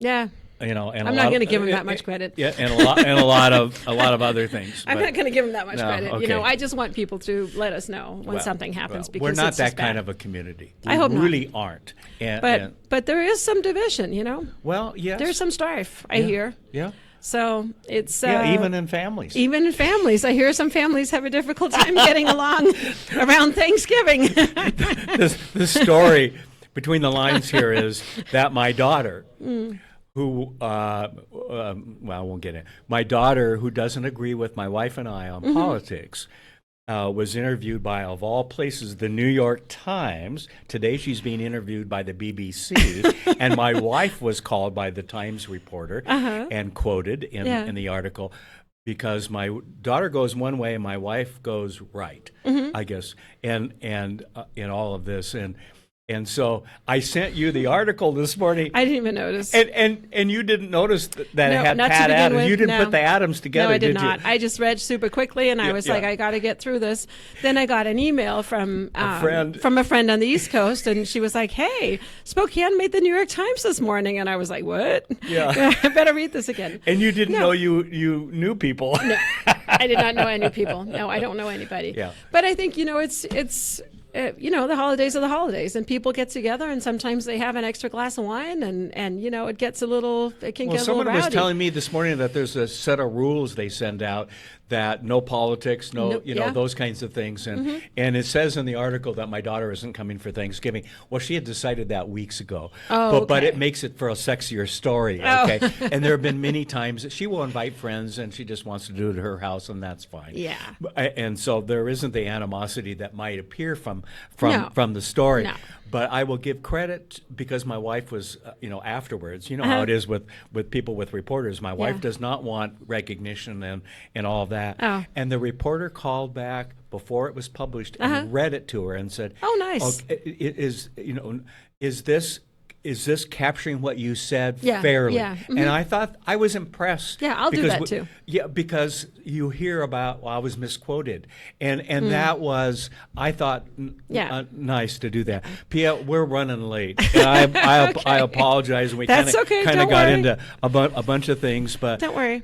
Yeah. And I'm not going to give him that much credit. Yeah, and a lot of other things. I'm not going to give him that much credit. Okay. I just want people to let us know when something happens because we're not it's that kind bad. of a community. I hope we not. really aren't. But there is some division. Well, yes. There's some strife. I hear. Yeah. So it's even in families. Even in families, I hear some families have a difficult time getting along around Thanksgiving. The story between the lines here is that my daughter. Who, I won't get it. My daughter, who doesn't agree with my wife and I on politics, was interviewed by, of all places, the New York Times. Today she's being interviewed by the BBC, and my wife was called by the Times reporter and quoted in the article because my daughter goes one way and my wife goes right, I guess, and in all of this. And so I sent you the article this morning. I didn't even notice. And you didn't notice that it had Pat Adams. You didn't put the Adams together, no, I did not. you? I just read super quickly, and I was like, I got to get through this. Then I got an email from a friend on the East Coast, and she was like, hey, Spokane made the New York Times this morning. And I was like, what? Yeah. I better read this again. And you didn't know you knew people. No, I did not know any people. No, I don't know anybody. Yeah. But I think, it's the holidays are the holidays, and people get together, and sometimes they have an extra glass of wine, and it gets it can get a little rowdy. Someone was telling me this morning that there's a set of rules they send out that no politics, those kinds of things, and it says in the article that my daughter isn't coming for Thanksgiving. Well, she had decided that weeks ago, but it makes it for a sexier story. Okay, and there have been many times that she will invite friends, and she just wants to do it at her house, and that's fine. Yeah, and so there isn't the animosity that might appear from the story. No. But I will give credit because my wife was, afterwards. You know how it is with people, with reporters. My wife does not want recognition and all of that. Oh. And the reporter called back before it was published and read it to her and said, "Oh, nice. Is this capturing what you said Yeah, fairly?" yeah. And I thought I was impressed. Yeah, I'll do that too. Yeah, because you hear about, I was misquoted, and that was, I thought, nice to do that. Pia, we're running late. And I apologize. We kind of got into a bunch of things, but don't worry.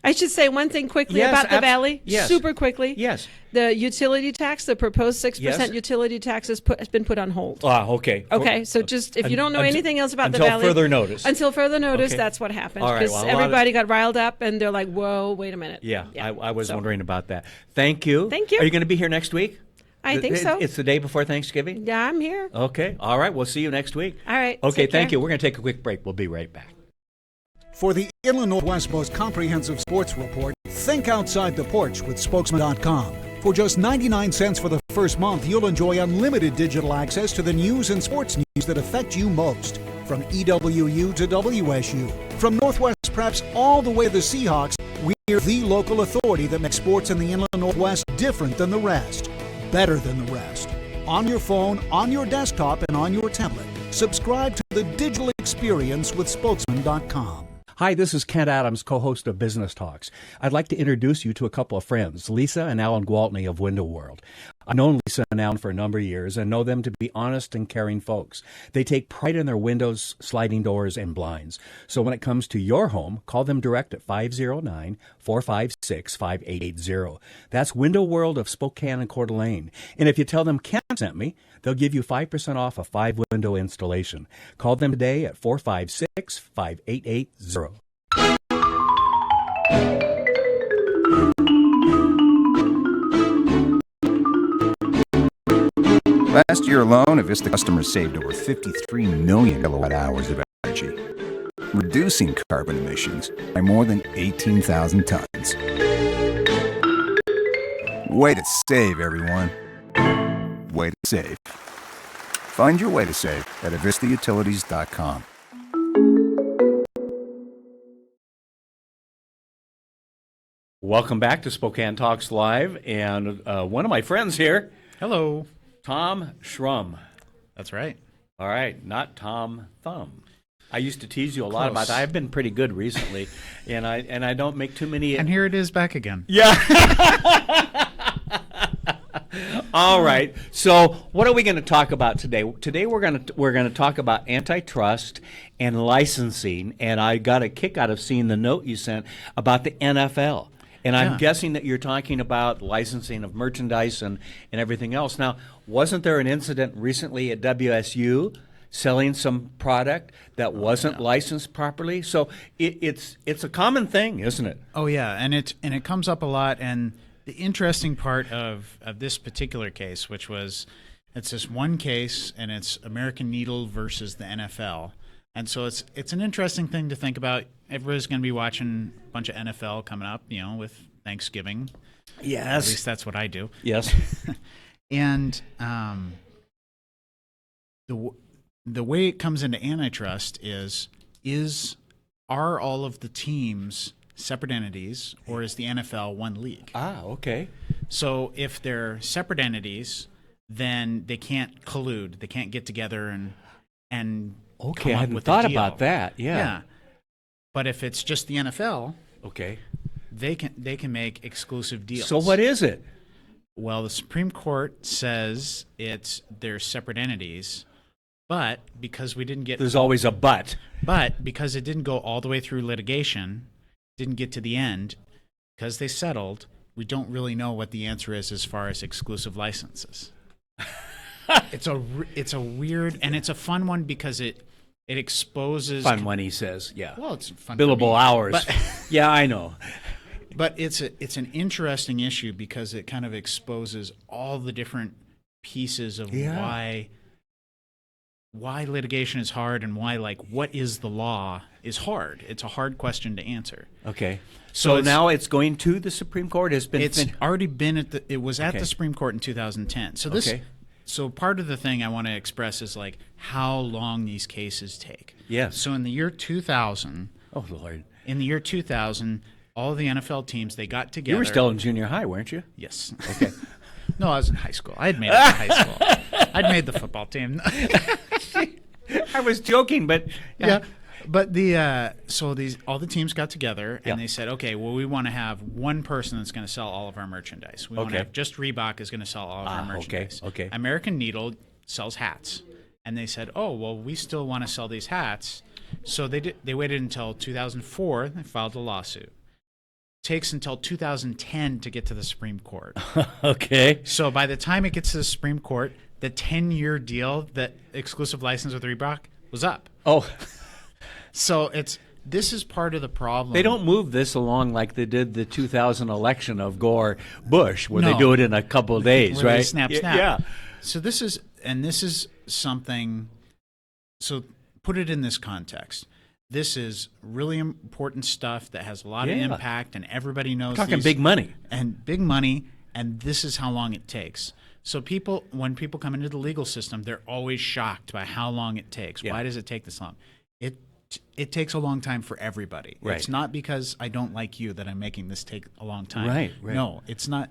I should say one thing quickly about the Valley, super quickly. Yes. The utility tax, the proposed 6% utility tax has been put on hold. Okay. Okay, so just if you don't know anything else about the Valley. Until further notice. That's what happened. All right, Because everybody got riled up, and they're like, whoa, wait a minute. Yeah. I was wondering about that. Thank you. Thank you. Are you going to be here next week? I think so. It's the day before Thanksgiving? Yeah, I'm here. Okay. All right. We'll see you next week. All right. Okay, thank you. We're going to take a quick break. We'll be right back. For the Inland Northwest most comprehensive sports report, think outside the porch with Spokesman.com. For just 99 cents for the first month, you'll enjoy unlimited digital access to the news and sports news that affect you most. From EWU to WSU, from Northwest Preps all the way to the Seahawks, we're the local authority that makes sports in the Inland Northwest different than the rest, better than the rest. On your phone, on your desktop, and on your tablet. Subscribe to the digital experience with Spokesman.com. Hi, this is Kent Adams, co-host of Business Talks. I'd like to introduce you to a couple of friends, Lisa and Alan Gwaltney of Window World. I've known Lisa and Alan for a number of years and know them to be honest and caring folks. They take pride in their windows, sliding doors, and blinds. So when it comes to your home, call them direct at 509-456-5880. That's Window World of Spokane and Coeur d'Alene. And if you tell them Kent sent me, they'll give you 5% off a 5-window installation. Call them today at 456-5880. Last year alone, Avista customers saved over 53 million kilowatt hours of energy, reducing carbon emissions by more than 18,000 tons. Way to save, everyone. Way to save. Find your way to save at avistautilities.com. Welcome back to Spokane Talks Live, and one of my friends here. Hello. Tom Schrum. That's right. All right, not Tom Thumb. I used to tease you a lot Close. about that. I've been pretty good recently, and I don't make too many. And here it is back again. Yeah. All right. So, what are we going to talk about today? Today we're going to talk about antitrust and licensing, and I got a kick out of seeing the note you sent about the NFL. And I'm guessing that you're talking about licensing of merchandise and everything else. Now, wasn't there an incident recently at WSU selling some product that wasn't licensed properly? So it's a common thing, isn't it? Oh yeah, and it comes up a lot. And the interesting part of this particular case, which was, it's this one case, and it's American Needle versus the NFL. And so it's an interesting thing to think about. Everybody's going to be watching a bunch of NFL coming up, with Thanksgiving. Yes. At least that's what I do. Yes. And the way it comes into antitrust are all of the teams separate entities, or is the NFL one league? Ah, okay. So if they're separate entities, then they can't collude. They can't get together and okay, come I up hadn't with thought a deal. about that. Yeah. But if it's just the NFL, okay, they can make exclusive deals. So what is it? Well, the Supreme Court says they're separate entities, but because we didn't get There's always a but. But because it didn't go all the way through litigation, didn't get to the end, because they settled, we don't really know what the answer is as far as exclusive licenses. It's a weird, and it's a fun one because it exposes Fun one, he says. Yeah. Well, it's fun. Billable hours. But yeah, I know. But it's an interesting issue because it kind of exposes all the different pieces of why litigation is hard, and why, what is the law is hard. It's a hard question to answer. Okay. So now it's going to the Supreme Court. It's already been it was at the Supreme Court in 2010. So So part of the thing I want to express is how long these cases take. Yes. So in the year 2000, oh Lord, in the year 2000, all the NFL teams, they got together. You were still in junior high, weren't you? Yes. Okay. No, I was in high school. I had made it to high school. I'd made the football team. I was joking, but yeah. But all the teams got together and they said, okay, well, we want to have one person that's going to sell all of our merchandise. We want to have just Reebok is going to sell all of our merchandise. Okay. American Needle sells hats, and they said, oh, well, we still want to sell these hats. So they waited until 2004. They filed a lawsuit. Takes until 2010 to get to the Supreme Court. Okay. So by the time it gets to the Supreme Court, the 10-year deal, that exclusive license with Reebok, was up. Oh. So this is part of the problem. They don't move this along like they did the 2000 election of Gore Bush, where they do it in a couple of days, where right? They snap. Yeah. So this is something. So put it in this context. This is really important stuff that has a lot of impact, and everybody knows. Talking big money. And this is how long it takes. So when people come into the legal system, they're always shocked by how long it takes. Yeah. Why does it take this long? It takes a long time for everybody. Right. It's not because I don't like you that I'm making this take a long time. Right. No, it's not.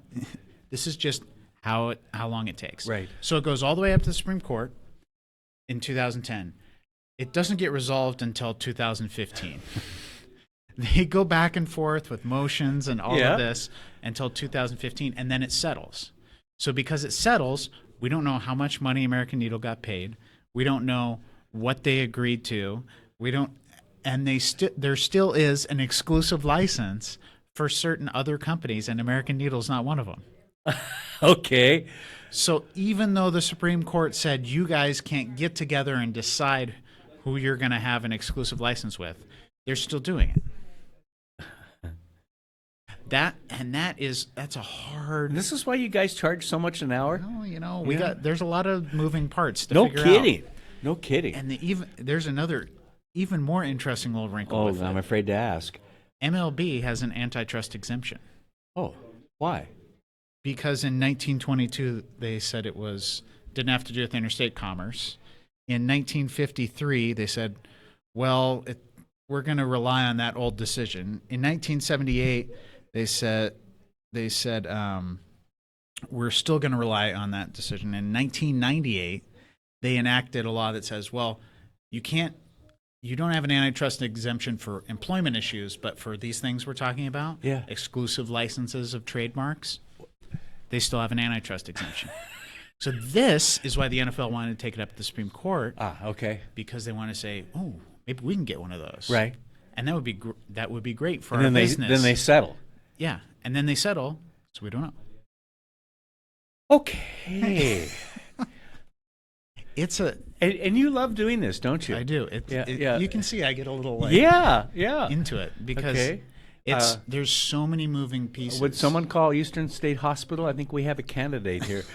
This is just how long it takes. Right. So it goes all the way up to the Supreme Court in 2010. It doesn't get resolved until 2015. They go back and forth with motions and all Yeah. of this until 2015, and then it settles. So because it settles, we don't know how much money American Needle got paid. We don't know what they agreed to. We don't, and there still is an exclusive license for certain other companies, and American Needle's not one of them. Okay. So even though the Supreme Court said you guys can't get together and decide who you're going to have an exclusive license with, they're still doing it. That's a hard. This is why you guys charge so much an hour? Well, there's a lot of moving parts to No figure kidding. out. No kidding. And there's another even more interesting little wrinkle with I'm it. afraid to ask. MLB has an antitrust exemption. Oh, why? Because in 1922 they said it didn't have to do with interstate commerce. In 1953 they said, well, we're going to rely on that old decision. In 1978 they said we're still going to rely on that decision. In 1998 they enacted a law that says, well, you don't have an antitrust exemption for employment issues, but for these things we're talking about, exclusive licenses of trademarks, they still have an antitrust exemption. So this is why the NFL wanted to take it up to the Supreme Court. Okay. Because they want to say, oh, maybe we can get one of those. Right. And that would be great for And our then business. Then they settle. Yeah, and then they settle, so we don't know. Okay. It's a and you love doing this, don't you? I do. You can see I get a little into it because there's so many moving pieces. Would someone call Eastern State Hospital? I think we have a candidate here.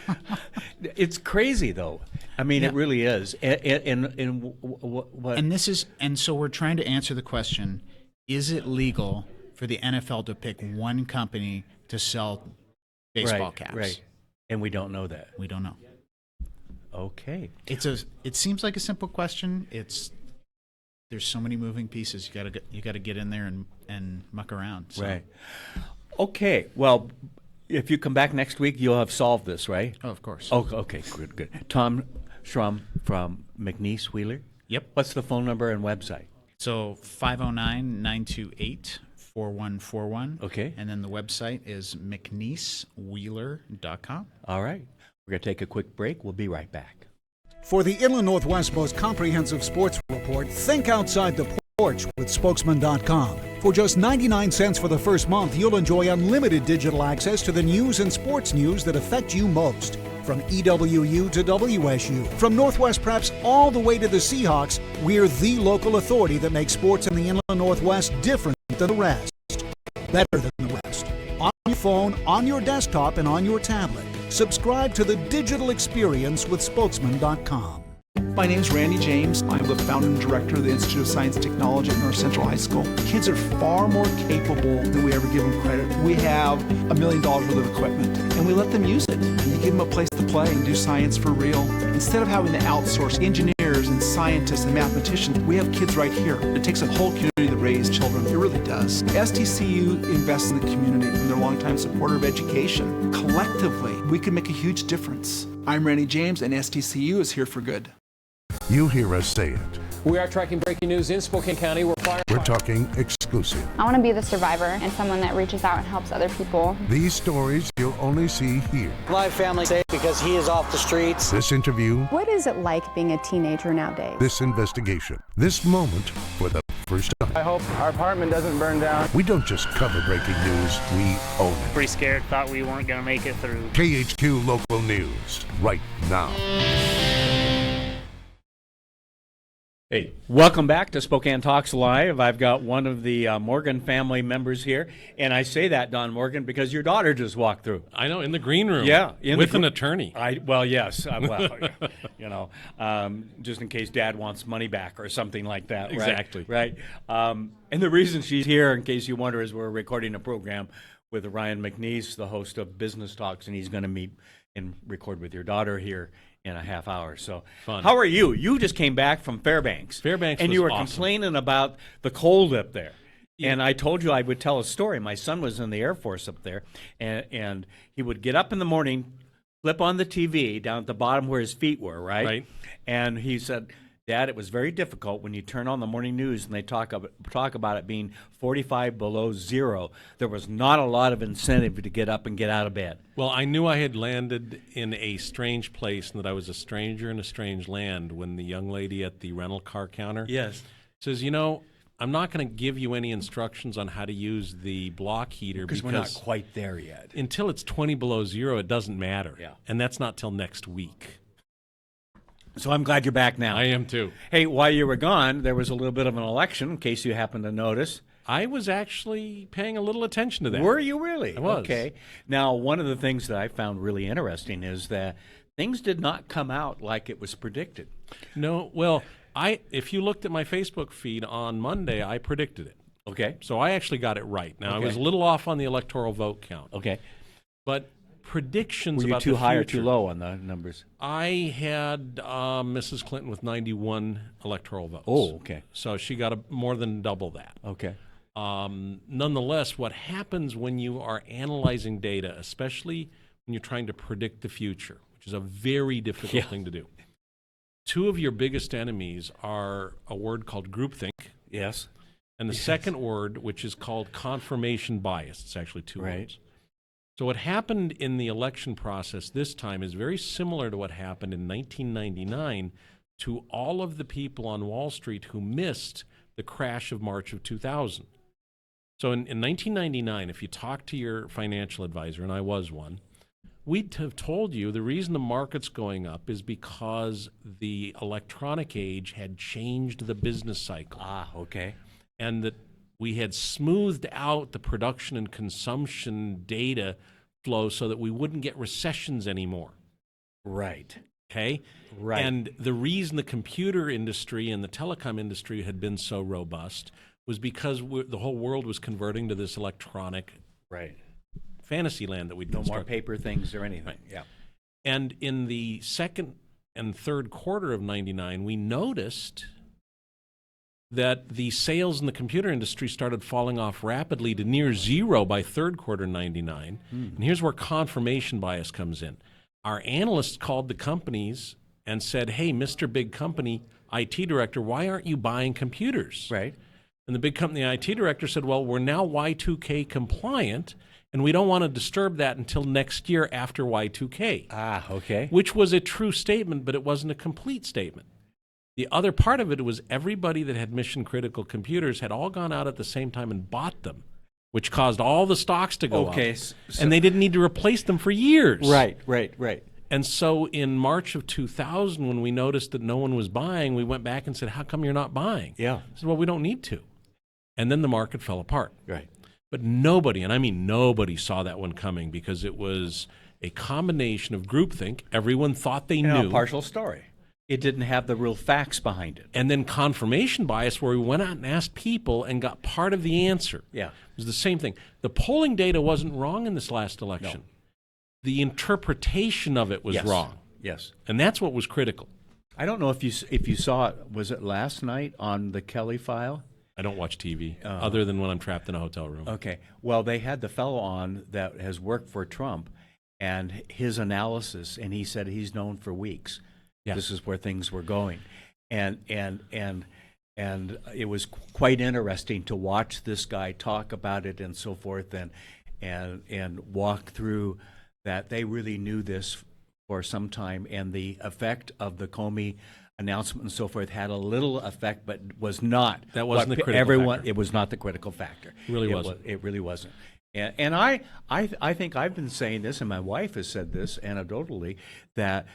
It's crazy, though. I mean, it really is. And so we're trying to answer the question: is it legal for the NFL to pick one company to sell baseball caps? Right. And we don't know that. We don't know. Okay. It seems like a simple question. There's so many moving pieces. You got to get in there and muck around. So. Right. Okay. Well, if you come back next week, you'll have solved this, right? Oh, of course. Oh, okay. Good. Tom Schrum from McNiece-Wheeler. Yep. What's the phone number and website? So 509-928-4141. Okay. And then the website is McNiece-Wheeler.com. All right. We're going to take a quick break. We'll be right back. For the Inland Northwest most comprehensive sports report, think outside the porch with Spokesman.com. For just 99 cents for the first month, you'll enjoy unlimited digital access to the news and sports news that affect you most. From EWU to WSU, from Northwest Preps all the way to the Seahawks, we're the local authority that makes sports in the Inland Northwest different than the rest. Better than the rest. On your phone, on your desktop, and on your tablet. Subscribe to the digital experience with Spokesman.com. My name is Randy James. I'm the founder and director of the Institute of Science and Technology at North Central High School. Kids are far more capable than we ever give them credit. We have $1 million worth of equipment, and we let them use it. And you give them a place to play and do science for real. Instead of having to outsource engineers and scientists and mathematicians, we have kids right here. It takes a whole community to raise children. It really does. STCU invests in the community, and they're a longtime supporter of education. Collectively, we can make a huge difference. I'm Randy James, and STCU is here for good. You hear us say it. We are tracking breaking news in Spokane County. We're talking exclusive. I want to be the survivor and someone that reaches out and helps other people. These stories you'll only see here. My family's safe because he is off the streets. This interview. What is it like being a teenager nowadays? This investigation. This moment for the first time. I hope our apartment doesn't burn down. We don't just cover breaking news, we own it. Pretty scared, thought we weren't going to make it through. KHQ Local News, right now. Hey, welcome back to Spokane Talks Live. I've got one of the Morgan family members here, and I say that, Don Morgan, because your daughter just walked through. I know, in the green room. Yeah, with an attorney. Yes. Just in case Dad wants money back or something like that. Exactly. Right. And the reason she's here, in case you wonder, is we're recording a program with Ryan McNiece, the host of Business Talks, and he's going to meet and record with your daughter here in a half hour. So fun. How are you? You just came back from Fairbanks. And you were awesome. complaining about the cold up there. Yeah. And I told you I would tell a story. My son was in the Air Force up there, and he would get up in the morning, flip on the TV down at the bottom where his feet were, right? Right. And he said, Dad, it was very difficult when you turn on the morning news and they talk about it being 45 below zero. There was not a lot of incentive to get up and get out of bed. Well, I knew I had landed in a strange place and that I was a stranger in a strange land when the young lady at the rental car counter says, you know, I'm not going to give you any instructions on how to use the block heater because we're not quite there yet. Until it's 20 below zero, it doesn't matter. Yeah. And that's not till next week. So I'm glad you're back now. I am too. Hey, while you were gone, there was a little bit of an election, in case you happened to notice. I was actually paying a little attention to that. Were you really? I was. Okay. Now, one of the things that I found really interesting is that things did not come out like it was predicted. No, well, if you looked at my Facebook feed on Monday, I predicted it. Okay. So I actually got it right. Now, I was a little off on the electoral vote count. Okay. But predictions Were you about too the high future, or too low on the numbers? I had Mrs. Clinton with 91 electoral votes. Oh, okay. So she got more than double that. Okay. Nonetheless, what happens when you are analyzing data, especially when you're trying to predict the future, which is a very difficult thing to do. Two of your biggest enemies are a word called groupthink. Yes. And the second word, which is called confirmation bias. It's actually two words. So what happened in the election process this time is very similar to what happened in 1999 to all of the people on Wall Street who missed the crash of March of 2000. So in 1999, if you talk to your financial advisor, and I was one, we'd have told you the reason the market's going up is because the electronic age had changed the business cycle. Ah, okay. And that we had smoothed out the production and consumption data flow so that we wouldn't get recessions anymore. Right. Okay? Right. And the reason the computer industry and the telecom industry had been so robust was because the whole world was converting to this electronic fantasy land that we'd no more paper things or anything. Right. Yeah. And in the second and third quarter of 99, we noticed that the sales in the computer industry started falling off rapidly to near zero by third quarter 99. And here's where confirmation bias comes in. Our analysts called the companies and said, hey, Mr. Big Company IT Director, why aren't you buying computers? Right. And the big company IT Director said, well, we're now Y2K compliant, and we don't want to disturb that until next year after Y2K. Ah, okay. Which was a true statement, but it wasn't a complete statement. The other part of it was everybody that had mission-critical computers had all gone out at the same time and bought them, which caused all the stocks to go up. And they didn't need to replace them for years. Right. And so in March of 2000, when we noticed that no one was buying, we went back and said, how come you're not buying? Yeah. I said, well, we don't need to. And then the market fell apart. Right. But nobody, and I mean nobody, saw that one coming because it was a combination of groupthink. Everyone thought they knew. A partial story. It didn't have the real facts behind it. And then confirmation bias, where we went out and asked people and got part of the answer. Yeah. It was the same thing. The polling data wasn't wrong in this last election. No. The interpretation of it was wrong. Yes. And that's what was critical. I don't know if you saw it. Was it last night on the Kelly File? I don't watch TV other than when I'm trapped in a hotel room. Okay. Well, they had the fellow on that has worked for Trump and his analysis, and he said he's known for weeks. Yeah. This is where things were going. And it was quite interesting to watch this guy talk about it and so forth and walk through that they really knew this for some time, and the effect of the Comey announcement and so forth had a little effect, but was not. That wasn't the critical factor. It was not the critical factor. It really wasn't. It really wasn't. And I think I've been saying this, and my wife has said this anecdotally, that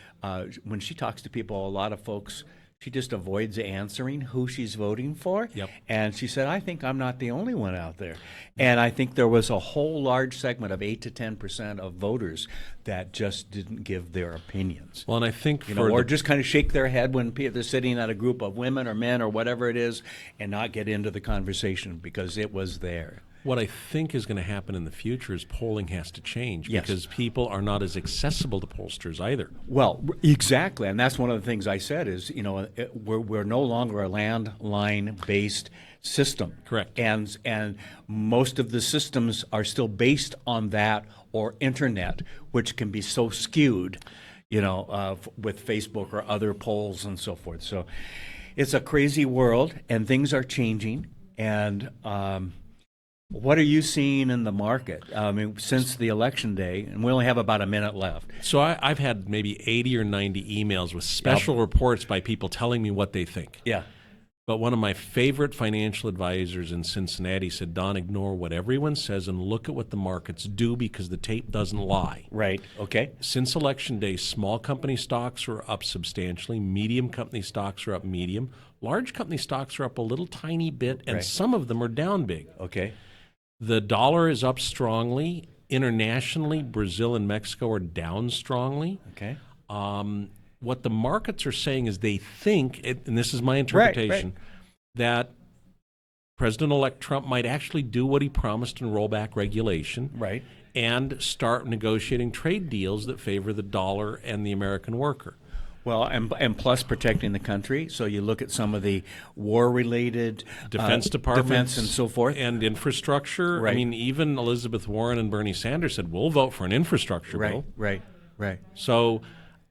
when she talks to people, a lot of folks, she just avoids answering who she's voting for. Yep. And she said, I think I'm not the only one out there. And I think there was a whole large segment of 8 to 10% of voters that just didn't give their opinions. Well, and I think or just kind of shake their head when they're sitting at a group of women or men or whatever it is and not get into the conversation because it was there. What I think is going to happen in the future is polling has to change because people are not as accessible to pollsters either. Well, exactly, and that's one of the things I said is, we're no longer a landline-based system. Correct. And most of the systems are still based on that or internet, which can be so skewed, with Facebook or other polls and so forth. So It's a crazy world, and things are changing. And what are you seeing in the market? I mean, since the election day, and we only have about a minute left. So I've had maybe 80 or 90 emails with special reports by people telling me what they think. Yeah. But one of my favorite financial advisors in Cincinnati said, Don, ignore what everyone says and look at what the markets do because the tape doesn't lie. Right. Okay. Since Election Day, small company stocks are up substantially. Medium company stocks are up medium. Large company stocks are up a little tiny bit, and some of them are down big. Okay. The dollar is up strongly. Internationally, Brazil and Mexico are down strongly. Okay. What the markets are saying is they think, and this is my interpretation, that President-elect Trump might actually do what he promised and roll back regulation and start negotiating trade deals that favor the dollar and the American worker. Well, and plus protecting the country. So you look at some of the war-related Defense departments and so forth. And infrastructure. I mean, even Elizabeth Warren and Bernie Sanders said, we'll vote for an infrastructure bill. Right. So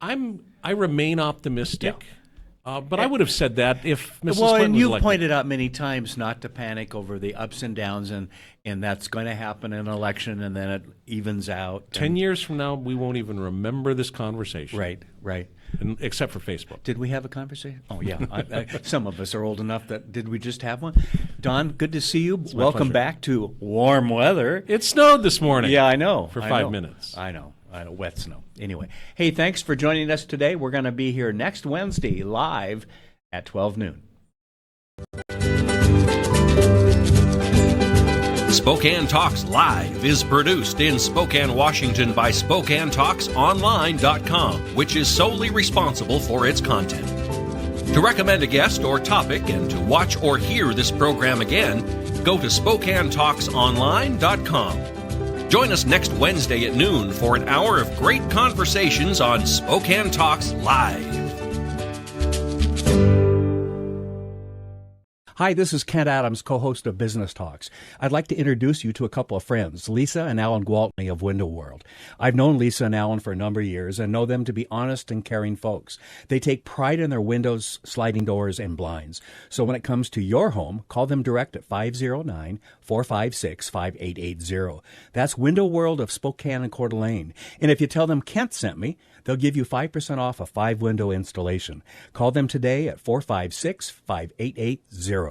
I remain optimistic, but I would have said that if Mrs. Clinton was and you've elected. pointed out many times not to panic over the ups and downs, and that's going to happen in an election, and then it evens out. 10 years from now, we won't even remember this conversation. Right. Except for Facebook. Did we have a conversation? Oh, yeah. Some of us are old enough that, did we just have one? Don, good to see you. Welcome back to warm weather. It snowed this morning. Yeah, I know. For 5 minutes. I know. Wet snow. Anyway, hey, thanks for joining us today. We're going to be here next Wednesday live at 12 noon. Spokane Talks Live is produced in Spokane, Washington by SpokaneTalksOnline.com, which is solely responsible for its content. To recommend a guest or topic and to watch or hear this program again, go to SpokaneTalksOnline.com. Join us next Wednesday at noon for an hour of great conversations on Spokane Talks Live. Hi, this is Kent Adams, co-host of Business Talks. I'd like to introduce you to a couple of friends, Lisa and Alan Gwaltney of Window World. I've known Lisa and Alan for a number of years and know them to be honest and caring folks. They take pride in their windows, sliding doors, and blinds. So when it comes to your home, call them direct at 509-456-5880. That's Window World of Spokane and Coeur d'Alene. And if you tell them Kent sent me, they'll give you 5% off a 5-window installation. Call them today at 456-5880.